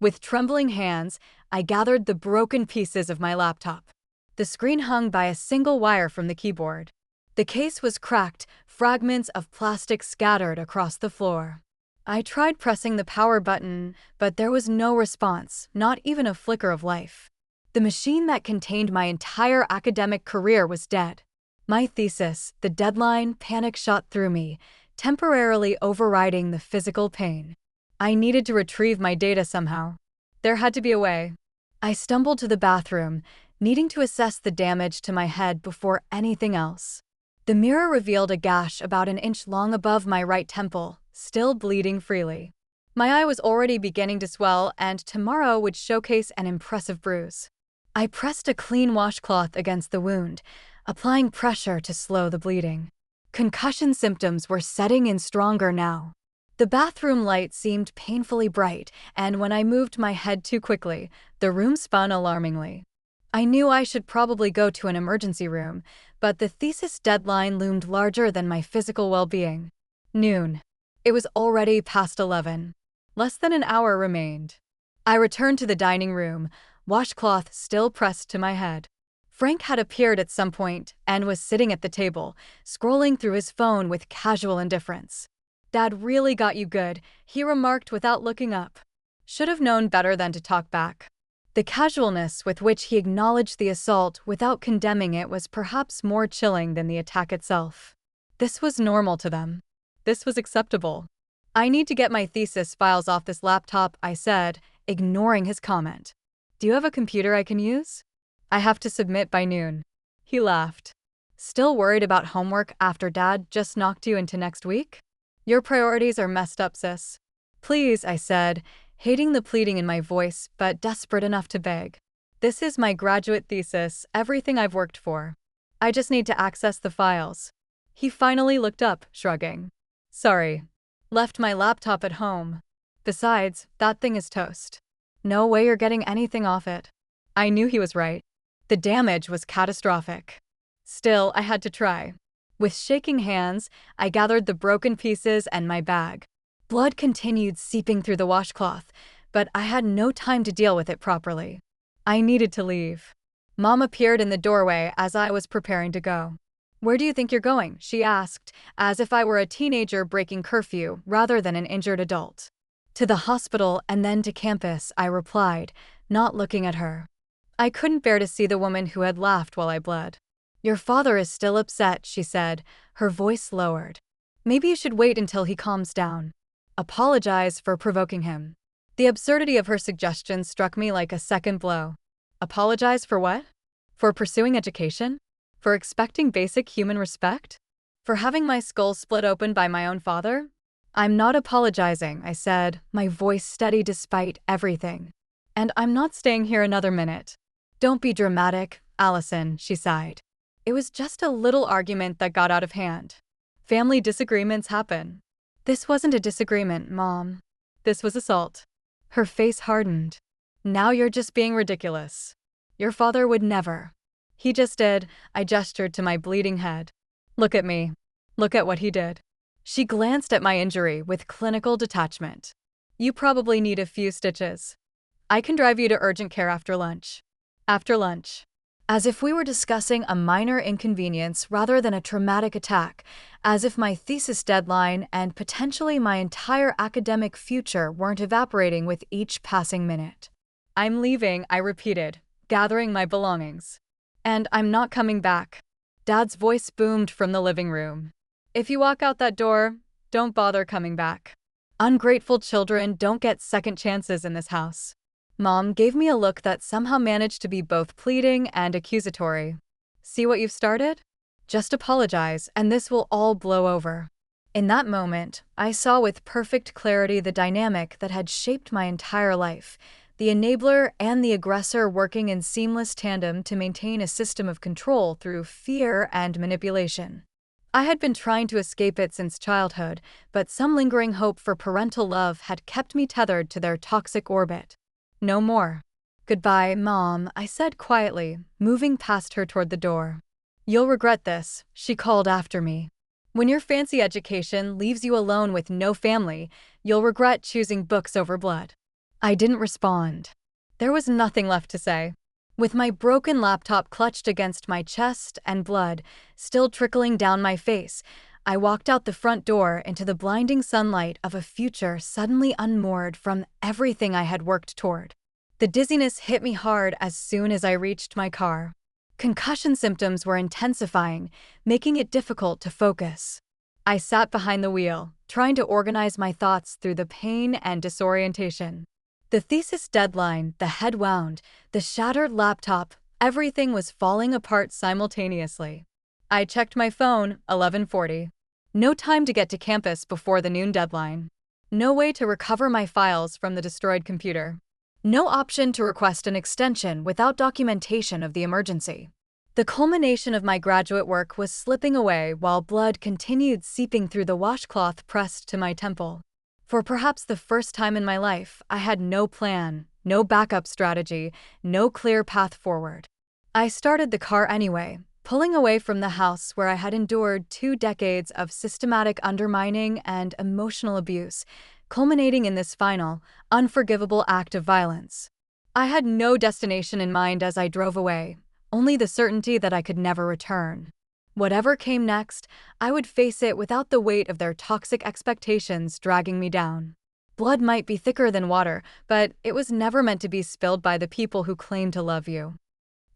With trembling hands, I gathered the broken pieces of my laptop. The screen hung by a single wire from the keyboard. The case was cracked, fragments of plastic scattered across the floor. I tried pressing the power button, but there was no response, not even a flicker of life. The machine that contained my entire academic career was dead. My thesis, the deadline, panic shot through me, temporarily overriding the physical pain. I needed to retrieve my data somehow. There had to be a way. I stumbled to the bathroom, needing to assess the damage to my head before anything else. The mirror revealed a gash about an inch long above my right temple, still bleeding freely. My eye was already beginning to swell, and tomorrow would showcase an impressive bruise. I pressed a clean washcloth against the wound, applying pressure to slow the bleeding. Concussion symptoms were setting in stronger now. The bathroom light seemed painfully bright, and when I moved my head too quickly, the room spun alarmingly. I knew I should probably go to an emergency room, but the thesis deadline loomed larger than my physical well-being. Noon. It was already past 11. Less than an hour remained. I returned to the dining room, washcloth still pressed to my head. Frank had appeared at some point and was sitting at the table, scrolling through his phone with casual indifference. "Dad really got you good," he remarked without looking up. Should have known better than to talk back. The casualness with which he acknowledged the assault without condemning it was perhaps more chilling than the attack itself. This was normal to them. This was acceptable. "I need to get my thesis files off this laptop," I said, ignoring his comment. "Do you have a computer I can use? I have to submit by noon." He laughed. "Still worried about homework after Dad just knocked you into next week? Your priorities are messed up, sis." "Please," I said, hating the pleading in my voice, but desperate enough to beg. "This is my graduate thesis, everything I've worked for. I just need to access the files." He finally looked up, shrugging. "Sorry. Left my laptop at home. Besides, that thing is toast. No way you're getting anything off it." I knew he was right. The damage was catastrophic. Still, I had to try. With shaking hands, I gathered the broken pieces and my bag. Blood continued seeping through the washcloth, but I had no time to deal with it properly. I needed to leave. Mom appeared in the doorway as I was preparing to go. "Where do you think you're going?" she asked, as if I were a teenager breaking curfew rather than an injured adult. "To the hospital and then to campus," I replied, not looking at her. I couldn't bear to see the woman who had laughed while I bled. "Your father is still upset," she said, her voice lowered. "Maybe you should wait until he calms down. Apologize for provoking him." The absurdity of her suggestion struck me like a second blow. Apologize for what? For pursuing education? For expecting basic human respect? For having my skull split open by my own father? "I'm not apologizing," I said, my voice steady despite everything. "And I'm not staying here another minute." "Don't be dramatic, Allison," she sighed. "It was just a little argument that got out of hand. Family disagreements happen." "This wasn't a disagreement, Mom. This was assault." Her face hardened. "Now you're just being ridiculous. Your father would never." "He just did." I gestured to my bleeding head. "Look at me. Look at what he did." She glanced at my injury with clinical detachment. "You probably need a few stitches. I can drive you to urgent care after lunch." After lunch. As if we were discussing a minor inconvenience rather than a traumatic attack, as if my thesis deadline and potentially my entire academic future weren't evaporating with each passing minute. "I'm leaving," I repeated, gathering my belongings. "And I'm not coming back." Dad's voice boomed from the living room. "If you walk out that door, don't bother coming back. Ungrateful children don't get second chances in this house. Mom gave me a look that somehow managed to be both pleading and accusatory. See what you've started? Just apologize, and this will all blow over. In that moment, I saw with perfect clarity the dynamic that had shaped my entire life, the enabler and the aggressor working in seamless tandem to maintain a system of control through fear and manipulation. I had been trying to escape it since childhood, but some lingering hope for parental love had kept me tethered to their toxic orbit. No more. Goodbye, Mom, I said quietly, moving past her toward the door. You'll regret this, she called after me. When your fancy education leaves you alone with no family, you'll regret choosing books over blood. I didn't respond. There was nothing left to say. With my broken laptop clutched against my chest and blood still trickling down my face, I walked out the front door into the blinding sunlight of a future suddenly unmoored from everything I had worked toward. The dizziness hit me hard as soon as I reached my car. Concussion symptoms were intensifying, making it difficult to focus. I sat behind the wheel, trying to organize my thoughts through the pain and disorientation. The thesis deadline, the head wound, the shattered laptop, everything was falling apart simultaneously. I checked my phone, 11:40. No time to get to campus before the noon deadline. No way to recover my files from the destroyed computer. No option to request an extension without documentation of the emergency. The culmination of my graduate work was slipping away while blood continued seeping through the washcloth pressed to my temple. For perhaps the first time in my life, I had no plan, no backup strategy, no clear path forward. I started the car anyway, pulling away from the house where I had endured 2 decades of systematic undermining and emotional abuse, culminating in this final, unforgivable act of violence. I had no destination in mind as I drove away, only the certainty that I could never return. Whatever came next, I would face it without the weight of their toxic expectations dragging me down. Blood might be thicker than water, but it was never meant to be spilled by the people who claim to love you.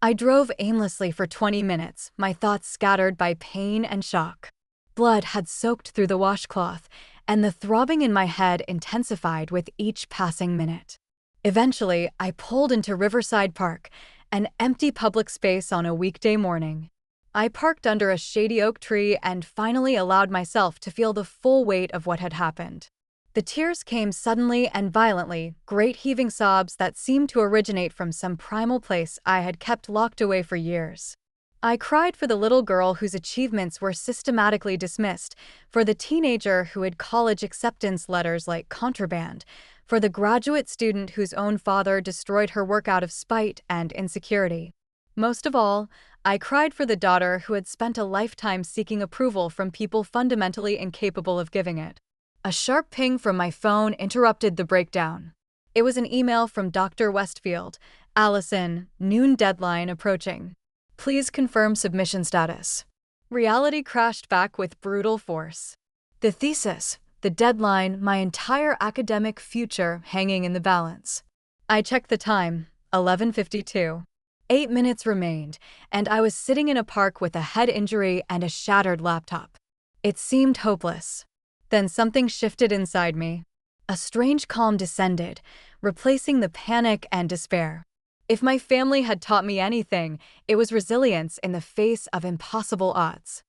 I drove aimlessly for 20 minutes, my thoughts scattered by pain and shock. Blood had soaked through the washcloth, and the throbbing in my head intensified with each passing minute. Eventually, I pulled into Riverside Park, an empty public space on a weekday morning. I parked under a shady oak tree and finally allowed myself to feel the full weight of what had happened. The tears came suddenly and violently, great heaving sobs that seemed to originate from some primal place I had kept locked away for years. I cried for the little girl whose achievements were systematically dismissed, for the teenager who had college acceptance letters like contraband, for the graduate student whose own father destroyed her work out of spite and insecurity. Most of all, I cried for the daughter who had spent a lifetime seeking approval from people fundamentally incapable of giving it. A sharp ping from my phone interrupted the breakdown. It was an email from Dr. Westfield. Allison, noon deadline approaching. Please confirm submission status. Reality crashed back with brutal force. The thesis, the deadline, my entire academic future hanging in the balance. I checked the time, 11:52. 8 minutes remained, and I was sitting in a park with a head injury and a shattered laptop. It seemed hopeless. Then something shifted inside me. A strange calm descended, replacing the panic and despair. If my family had taught me anything, it was resilience in the face of impossible odds.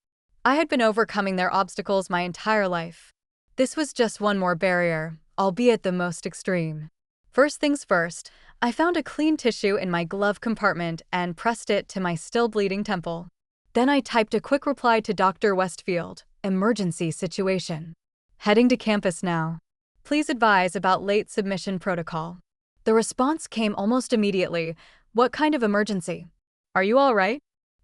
I had been overcoming their obstacles my entire life. This was just one more barrier, albeit the most extreme. First things first, I found a clean tissue in my glove compartment and pressed it to my still bleeding temple. Then I typed a quick reply to Dr. Westfield, emergency situation. Heading to campus now. Please advise about late submission protocol. The response came almost immediately. What kind of emergency? Are you all right?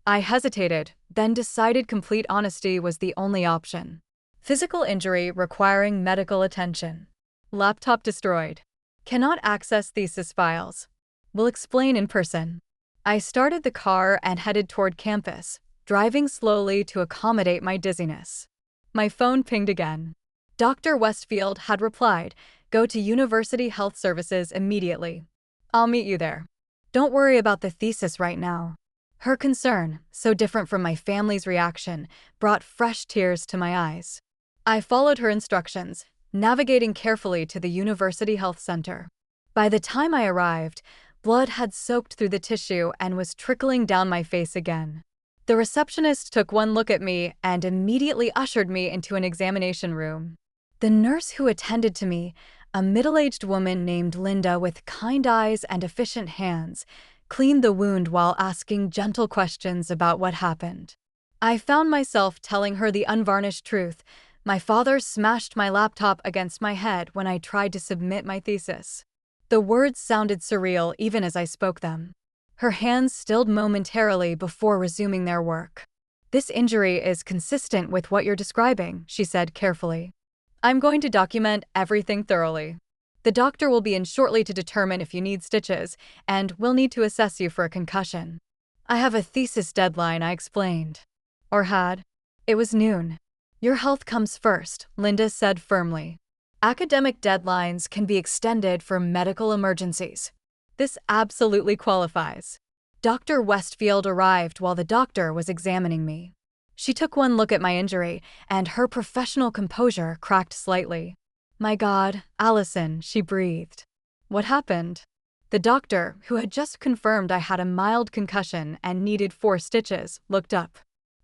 I hesitated, then decided complete honesty was the only option. Physical injury requiring medical attention. Laptop destroyed. Cannot access thesis files. Will explain in person. I started the car and headed toward campus, driving slowly to accommodate my dizziness. My phone pinged again. Dr. Westfield had replied, "Go to University Health Services immediately. I'll meet you there. Don't worry about the thesis right now." Her concern, so different from my family's reaction, brought fresh tears to my eyes. I followed her instructions, navigating carefully to the University Health Center. By the time I arrived, blood had soaked through the tissue and was trickling down my face again. The receptionist took one look at me and immediately ushered me into an examination room. The nurse who attended to me, a middle-aged woman named Linda with kind eyes and efficient hands, cleaned the wound while asking gentle questions about what happened. I found myself telling her the unvarnished truth. My father smashed my laptop against my head when I tried to submit my thesis. The words sounded surreal even as I spoke them. Her hands stilled momentarily before resuming their work. "This injury is consistent with what you're describing," she said carefully. "I'm going to document everything thoroughly. The doctor will be in shortly to determine if you need stitches, and we'll need to assess you for a concussion." "I have a thesis deadline," I explained. Or had. It was noon. "Your health comes first," Linda said firmly. "Academic deadlines can be extended for medical emergencies. This absolutely qualifies." Dr. Westfield arrived while the doctor was examining me. She took one look at my injury, and her professional composure cracked slightly. "My God, Allison," she breathed. "What happened?" The doctor, who had just confirmed I had a mild concussion and needed 4 stitches, looked up.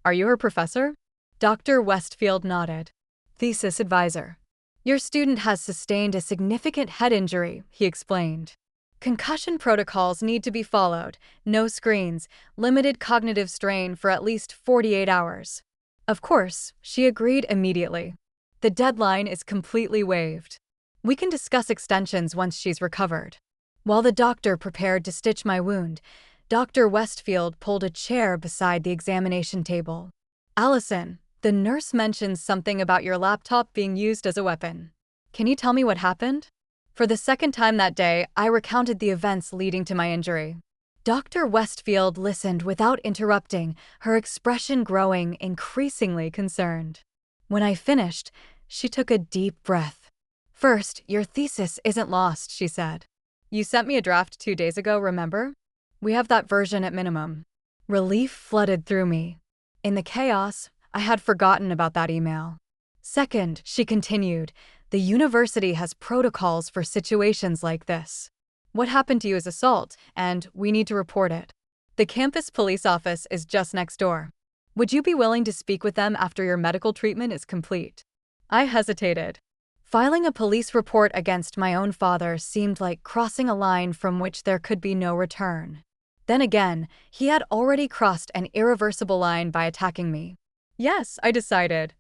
"Are you her professor?" Dr. Westfield nodded. "Thesis advisor. Your student has sustained a significant head injury," he explained. "Concussion protocols need to be followed, no screens, limited cognitive strain for at least 48 hours. Of course, she agreed immediately. "The deadline is completely waived. We can discuss extensions once she's recovered." While the doctor prepared to stitch my wound, Dr. Westfield pulled a chair beside the examination table. "Allison, the nurse mentioned something about your laptop being used as a weapon. Can you tell me what happened?" For the second time that day, I recounted the events leading to my injury. Dr. Westfield listened without interrupting, her expression growing increasingly concerned. When I finished, she took a deep breath. "First, your thesis isn't lost," she said. "You sent me a draft 2 days ago, remember? We have that version at minimum." Relief flooded through me. In the chaos, I had forgotten about that email. "Second," she continued, "the university has protocols for situations like this. What happened to you is assault, and we need to report it. The campus police office is just next door. Would you be willing to speak with them after your medical treatment is complete?" I hesitated. Filing a police report against my own father seemed like crossing a line from which there could be no return. Then again, he had already crossed an irreversible line by attacking me. "Yes," I decided.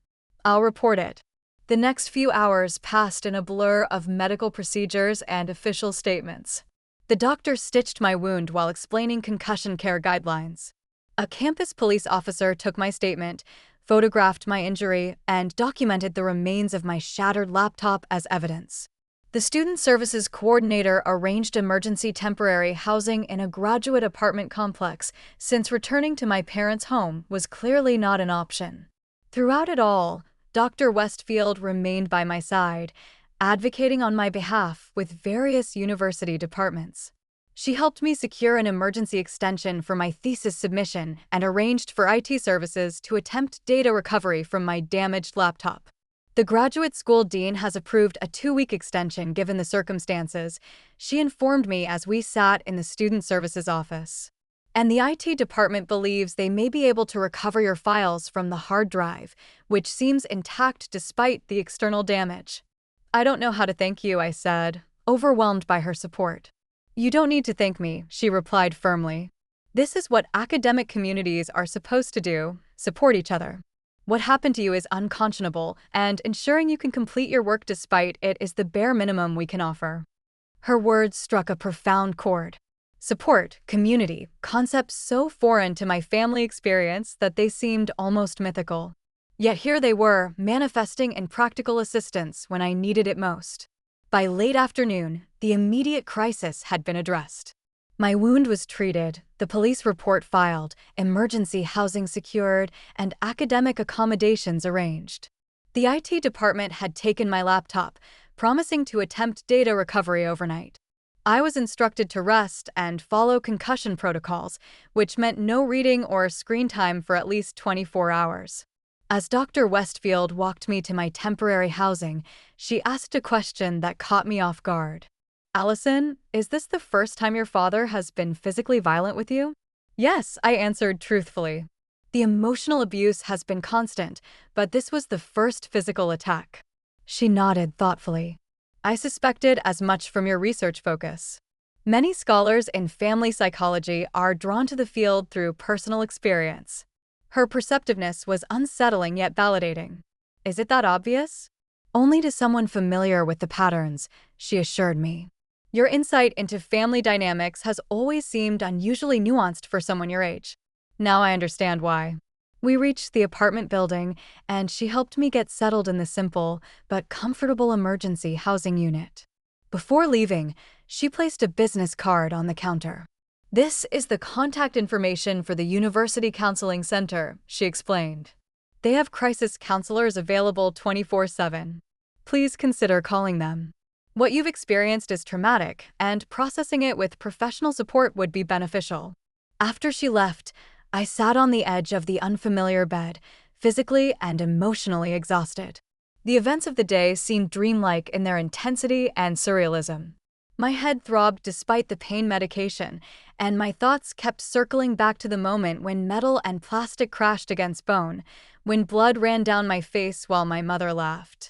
"I'll report it." The next few hours passed in a blur of medical procedures and official statements. The doctor stitched my wound while explaining concussion care guidelines. A campus police officer took my statement, photographed my injury, and documented the remains of my shattered laptop as evidence. The student services coordinator arranged emergency temporary housing in a graduate apartment complex, since returning to my parents' home was clearly not an option. Throughout it all, Dr. Westfield remained by my side, advocating on my behalf with various university departments. She helped me secure an emergency extension for my thesis submission and arranged for IT services to attempt data recovery from my damaged laptop. The graduate school dean has approved a 2-week extension given the circumstances, she informed me as we sat in the student services office. And the IT department believes they may be able to recover your files from the hard drive, which seems intact despite the external damage. "I don't know how to thank you," I said, overwhelmed by her support. "You don't need to thank me," she replied firmly. "This is what academic communities are supposed to do, support each other. What happened to you is unconscionable, and ensuring you can complete your work despite it is the bare minimum we can offer." Her words struck a profound chord. Support, community, concepts so foreign to my family experience that they seemed almost mythical. Yet here they were, manifesting in practical assistance when I needed it most. By late afternoon, the immediate crisis had been addressed. My wound was treated, the police report filed, emergency housing secured, and academic accommodations arranged. The IT department had taken my laptop, promising to attempt data recovery overnight. I was instructed to rest and follow concussion protocols, which meant no reading or screen time for at least 24 hours. As Dr. Westfield walked me to my temporary housing, she asked a question that caught me off guard. Allison, is this the first time your father has been physically violent with you? Yes, I answered truthfully. The emotional abuse has been constant, but this was the first physical attack. She nodded thoughtfully. I suspected as much from your research focus. Many scholars in family psychology are drawn to the field through personal experience. Her perceptiveness was unsettling yet validating. Is it that obvious? Only to someone familiar with the patterns, she assured me. Your insight into family dynamics has always seemed unusually nuanced for someone your age. Now I understand why. We reached the apartment building, and she helped me get settled in the simple but comfortable emergency housing unit. Before leaving, she placed a business card on the counter. This is the contact information for the University Counseling Center, she explained. They have crisis counselors available 24/7. Please consider calling them. What you've experienced is traumatic, and processing it with professional support would be beneficial. After she left, I sat on the edge of the unfamiliar bed, physically and emotionally exhausted. The events of the day seemed dreamlike in their intensity and surrealism. My head throbbed despite the pain medication, and my thoughts kept circling back to the moment when metal and plastic crashed against bone, when blood ran down my face while my mother laughed.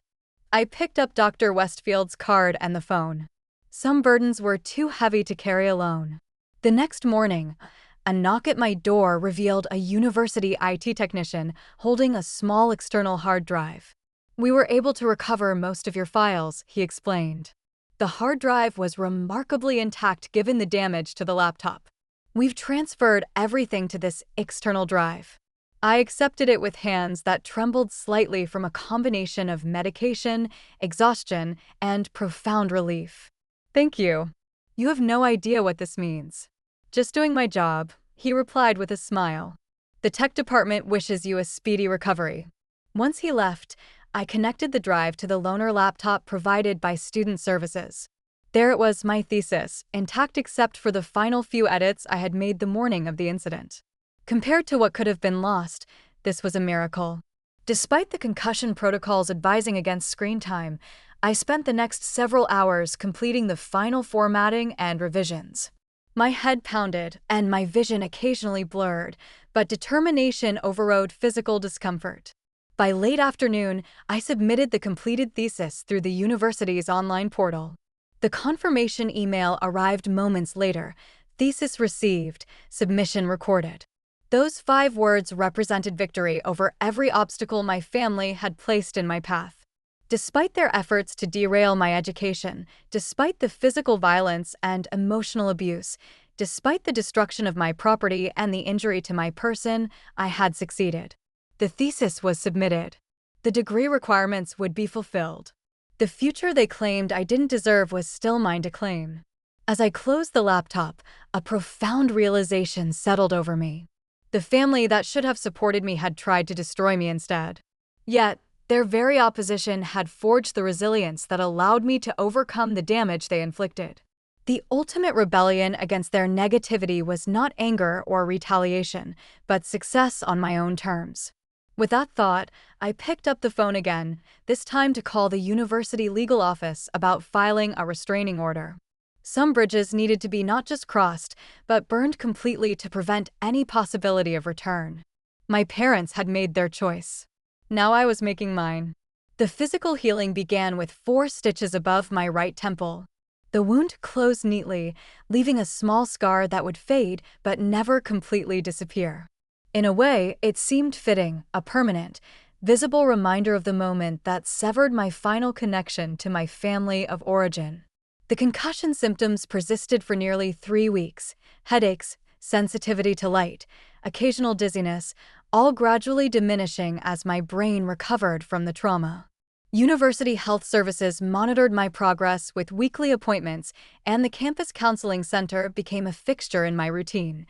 I picked up Dr. Westfield's card and the phone. Some burdens were too heavy to carry alone. The next morning, a knock at my door revealed a university IT technician holding a small external hard drive. We were able to recover most of your files, he explained. The hard drive was remarkably intact given the damage to the laptop. We've transferred everything to this external drive. I accepted it with hands that trembled slightly from a combination of medication, exhaustion, and profound relief. Thank you. You have no idea what this means. Just doing my job, he replied with a smile. The tech department wishes you a speedy recovery. Once he left, I connected the drive to the loaner laptop provided by Student Services. There it was, my thesis, intact except for the final few edits I had made the morning of the incident. Compared to what could have been lost, this was a miracle. Despite the concussion protocols advising against screen time, I spent the next several hours completing the final formatting and revisions. My head pounded, and my vision occasionally blurred, but determination overrode physical discomfort. By late afternoon, I submitted the completed thesis through the university's online portal. The confirmation email arrived moments later. Thesis received, submission recorded. Those 5 words represented victory over every obstacle my family had placed in my path. Despite their efforts to derail my education, despite the physical violence and emotional abuse, despite the destruction of my property and the injury to my person, I had succeeded. The thesis was submitted. The degree requirements would be fulfilled. The future they claimed I didn't deserve was still mine to claim. As I closed the laptop, a profound realization settled over me. The family that should have supported me had tried to destroy me instead. Yet, their very opposition had forged the resilience that allowed me to overcome the damage they inflicted. The ultimate rebellion against their negativity was not anger or retaliation, but success on my own terms. With that thought, I picked up the phone again, this time to call the university legal office about filing a restraining order. Some bridges needed to be not just crossed, but burned completely to prevent any possibility of return. My parents had made their choice. Now I was making mine. The physical healing began with 4 stitches above my right temple. The wound closed neatly, leaving a small scar that would fade but never completely disappear. In a way, it seemed fitting, a permanent, visible reminder of the moment that severed my final connection to my family of origin. The concussion symptoms persisted for nearly 3 weeks. Headaches, sensitivity to light, occasional dizziness, all gradually diminishing as my brain recovered from the trauma. University Health Services monitored my progress with weekly appointments, and the campus counseling center became a fixture in my routine,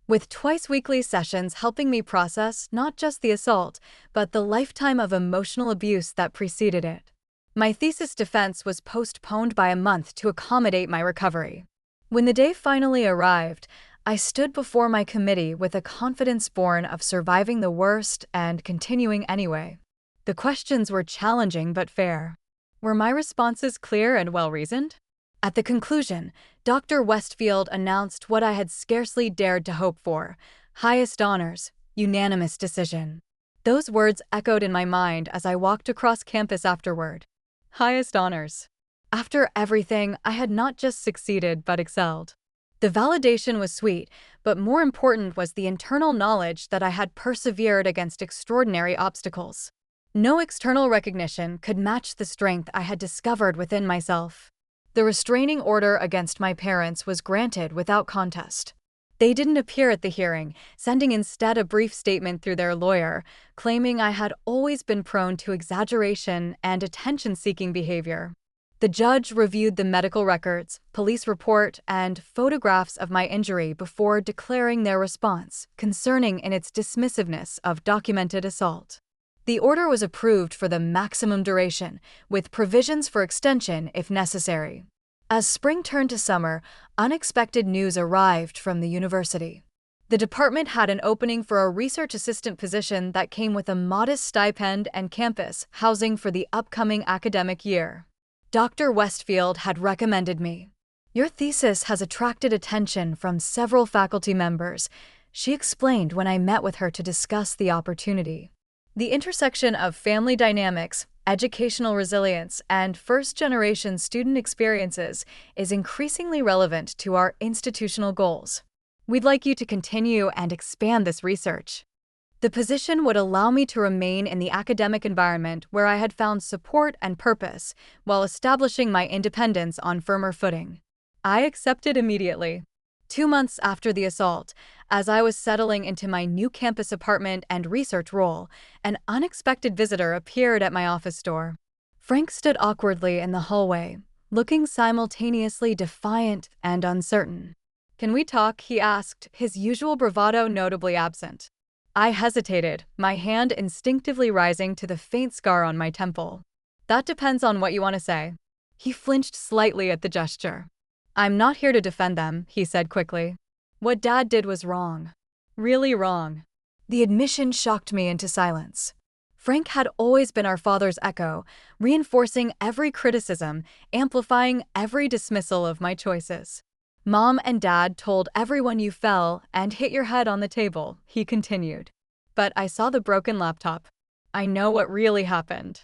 with twice-weekly sessions helping me process not just the assault, but the lifetime of emotional abuse that preceded it. My thesis defense was postponed by a month to accommodate my recovery. When the day finally arrived, I stood before my committee with a confidence born of surviving the worst and continuing anyway. The questions were challenging but fair. Were my responses clear and well-reasoned? At the conclusion, Dr. Westfield announced what I had scarcely dared to hope for: highest honors, unanimous decision. Those words echoed in my mind as I walked across campus afterward. Highest honors. After everything, I had not just succeeded but excelled. The validation was sweet, but more important was the internal knowledge that I had persevered against extraordinary obstacles. No external recognition could match the strength I had discovered within myself. The restraining order against my parents was granted without contest. They didn't appear at the hearing, sending instead a brief statement through their lawyer, claiming I had always been prone to exaggeration and attention-seeking behavior. The judge reviewed the medical records, police report, and photographs of my injury before declaring their response, concerning in its dismissiveness of documented assault. The order was approved for the maximum duration, with provisions for extension if necessary. As spring turned to summer, unexpected news arrived from the university. The department had an opening for a research assistant position that came with a modest stipend and campus housing for the upcoming academic year. Dr. Westfield had recommended me. Your thesis has attracted attention from several faculty members, she explained when I met with her to discuss the opportunity. The intersection of family dynamics, educational resilience, and first-generation student experiences is increasingly relevant to our institutional goals. We'd like you to continue and expand this research. The position would allow me to remain in the academic environment where I had found support and purpose, while establishing my independence on firmer footing. I accepted immediately. 2 months after the assault, as I was settling into my new campus apartment and research role, an unexpected visitor appeared at my office door. Frank stood awkwardly in the hallway, looking simultaneously defiant and uncertain. "Can we talk?" he asked, his usual bravado notably absent. I hesitated, my hand instinctively rising to the faint scar on my temple. "That depends on what you want to say." He flinched slightly at the gesture. "I'm not here to defend them," he said quickly. "What Dad did was wrong. Really wrong." The admission shocked me into silence. Frank had always been our father's echo, reinforcing every criticism, amplifying every dismissal of my choices. "Mom and Dad told everyone you fell and hit your head on the table," he continued. "But I saw the broken laptop. I know what really happened.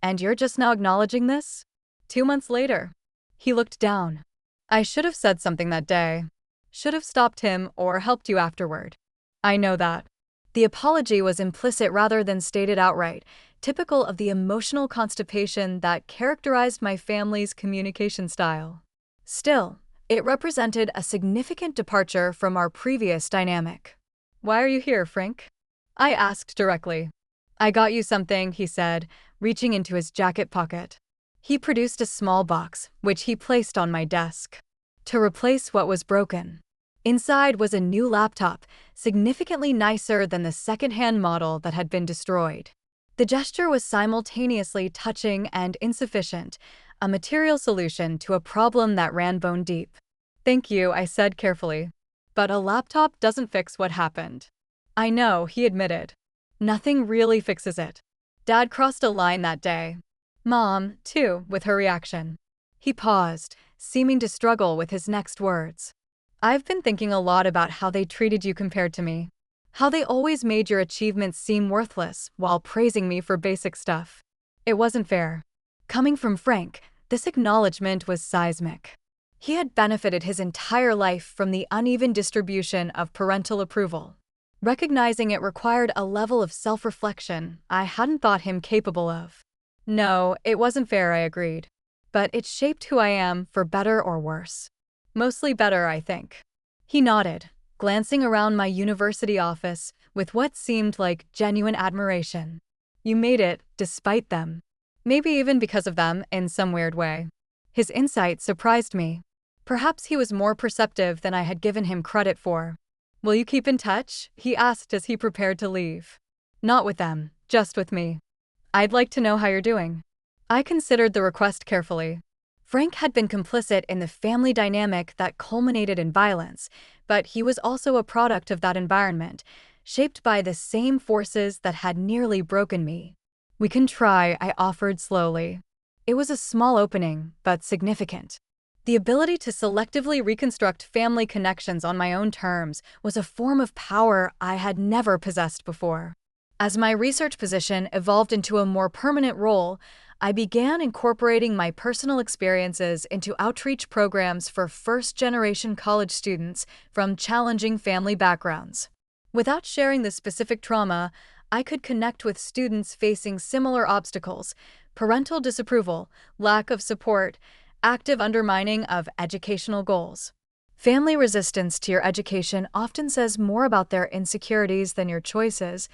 And you're just now acknowledging this? 2 months later." He looked down. "I should have said something that day. Should have stopped him or helped you afterward. I know that." The apology was implicit rather than stated outright, typical of the emotional constipation that characterized my family's communication style. Still, it represented a significant departure from our previous dynamic. "Why are you here, Frank?" I asked directly. "I got you something," he said, reaching into his jacket pocket. He produced a small box, which he placed on my desk. To replace what was broken. Inside was a new laptop, significantly nicer than the second-hand model that had been destroyed. The gesture was simultaneously touching and insufficient, a material solution to a problem that ran bone deep. "Thank you," I said carefully. "But a laptop doesn't fix what happened." "I know," he admitted. "Nothing really fixes it. Dad crossed a line that day. Mom, too, with her reaction." He paused, seeming to struggle with his next words. "I've been thinking a lot about how they treated you compared to me. How they always made your achievements seem worthless while praising me for basic stuff. It wasn't fair." Coming from Frank, this acknowledgement was seismic. He had benefited his entire life from the uneven distribution of parental approval. Recognizing it required a level of self-reflection I hadn't thought him capable of. "No, it wasn't fair," I agreed. "But it shaped who I am, for better or worse. Mostly better, I think." He nodded, glancing around my university office with what seemed like genuine admiration. "You made it, despite them. Maybe even because of them, in some weird way." His insight surprised me. Perhaps he was more perceptive than I had given him credit for. "Will you keep in touch?" he asked as he prepared to leave. "Not with them, just with me. I'd like to know how you're doing." I considered the request carefully. Frank had been complicit in the family dynamic that culminated in violence, but he was also a product of that environment, shaped by the same forces that had nearly broken me. "We can try," I offered slowly. It was a small opening, but significant. The ability to selectively reconstruct family connections on my own terms was a form of power I had never possessed before. As my research position evolved into a more permanent role, I began incorporating my personal experiences into outreach programs for first-generation college students from challenging family backgrounds. Without sharing the specific trauma, I could connect with students facing similar obstacles: parental disapproval, lack of support, active undermining of educational goals. Family resistance to your education often says more about their insecurities than your choices,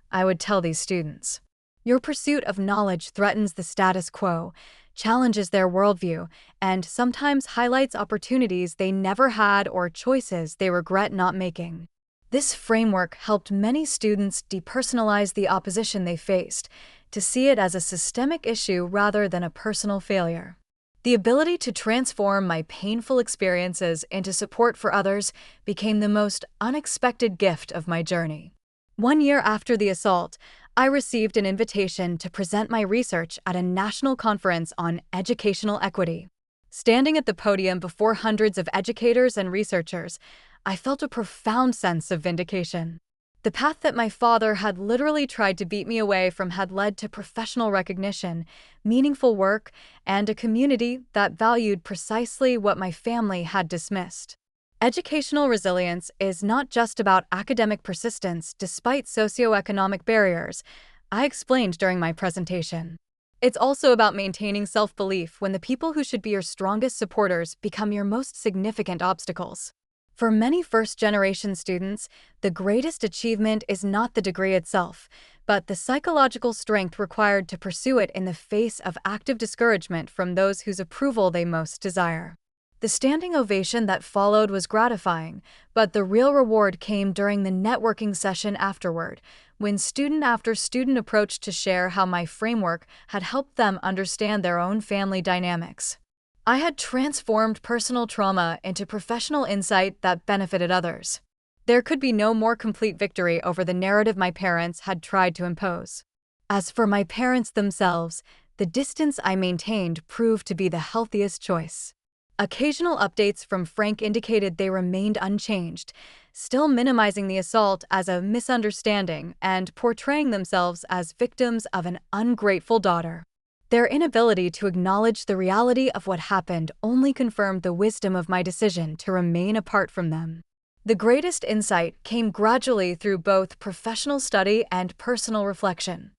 I would tell these students. Your pursuit of knowledge threatens the status quo, challenges their worldview, and sometimes highlights opportunities they never had or choices they regret not making. This framework helped many students depersonalize the opposition they faced, to see it as a systemic issue rather than a personal failure. The ability to transform my painful experiences into support for others became the most unexpected gift of my journey. 1 year after the assault, I received an invitation to present my research at a national conference on educational equity. Standing at the podium before hundreds of educators and researchers, I felt a profound sense of vindication. The path that my father had literally tried to beat me away from had led to professional recognition, meaningful work, and a community that valued precisely what my family had dismissed. Educational resilience is not just about academic persistence despite socioeconomic barriers, I explained during my presentation. It's also about maintaining self-belief when the people who should be your strongest supporters become your most significant obstacles. For many first-generation students, the greatest achievement is not the degree itself, but the psychological strength required to pursue it in the face of active discouragement from those whose approval they most desire. The standing ovation that followed was gratifying, but the real reward came during the networking session afterward, when student after student approached to share how my framework had helped them understand their own family dynamics. I had transformed personal trauma into professional insight that benefited others. There could be no more complete victory over the narrative my parents had tried to impose. As for my parents themselves, the distance I maintained proved to be the healthiest choice. Occasional updates from Frank indicated they remained unchanged, still minimizing the assault as a misunderstanding and portraying themselves as victims of an ungrateful daughter. Their inability to acknowledge the reality of what happened only confirmed the wisdom of my decision to remain apart from them. The greatest insight came gradually through both professional study and personal reflection.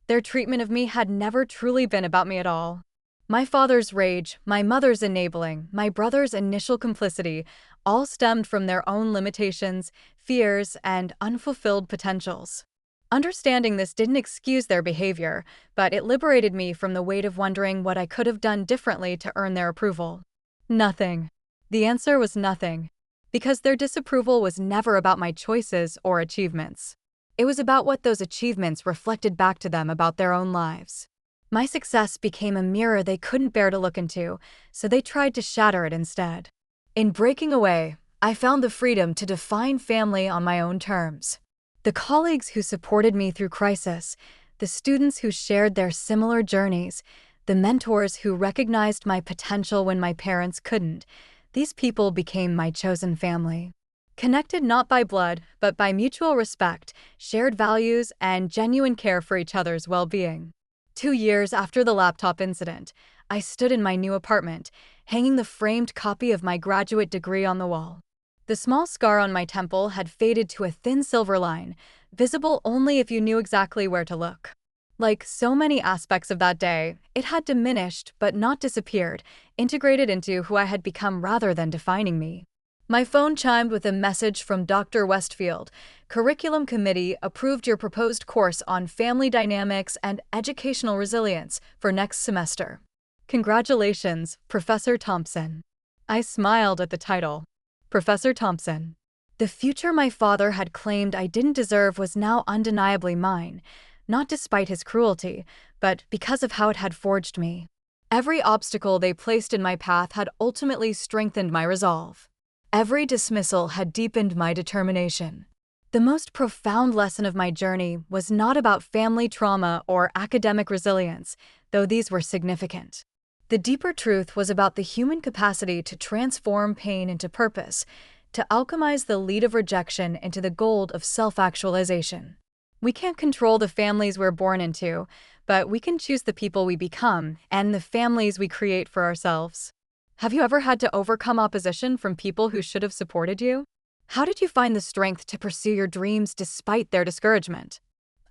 Their treatment of me had never truly been about me at all. My father's rage, my mother's enabling, my brother's initial complicity all stemmed from their own limitations, fears, and unfulfilled potentials. Understanding this didn't excuse their behavior, but it liberated me from the weight of wondering what I could have done differently to earn their approval. Nothing. The answer was nothing, because their disapproval was never about my choices or achievements. It was about what those achievements reflected back to them about their own lives. My success became a mirror they couldn't bear to look into, so they tried to shatter it instead. In breaking away, I found the freedom to define family on my own terms. The colleagues who supported me through crisis, the students who shared their similar journeys, the mentors who recognized my potential when my parents couldn't, these people became my chosen family. Connected not by blood, but by mutual respect, shared values, and genuine care for each other's well-being. 2 years after the laptop incident, I stood in my new apartment, hanging the framed copy of my graduate degree on the wall. The small scar on my temple had faded to a thin silver line, visible only if you knew exactly where to look. Like so many aspects of that day, it had diminished but not disappeared, integrated into who I had become rather than defining me. My phone chimed with a message from Dr. Westfield. Curriculum Committee approved your proposed course on family dynamics and educational resilience for next semester. Congratulations, Professor Thompson. I smiled at the title. Professor Thompson. The future my father had claimed I didn't deserve was now undeniably mine, not despite his cruelty, but because of how it had forged me. Every obstacle they placed in my path had ultimately strengthened my resolve. Every dismissal had deepened my determination. The most profound lesson of my journey was not about family trauma or academic resilience, though these were significant. The deeper truth was about the human capacity to transform pain into purpose, to alchemize the lead of rejection into the gold of self-actualization. We can't control the families we're born into, but we can choose the people we become and the families we create for ourselves. Have you ever had to overcome opposition from people who should have supported you? How did you find the strength to pursue your dreams despite their discouragement?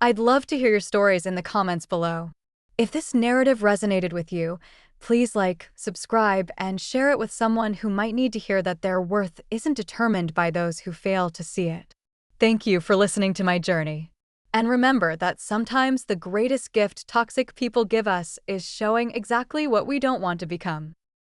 I'd love to hear your stories in the comments below. If this narrative resonated with you, please like, subscribe, and share it with someone who might need to hear that their worth isn't determined by those who fail to see it. Thank you for listening to my journey. And remember that sometimes the greatest gift toxic people give us is showing exactly what we don't want to become.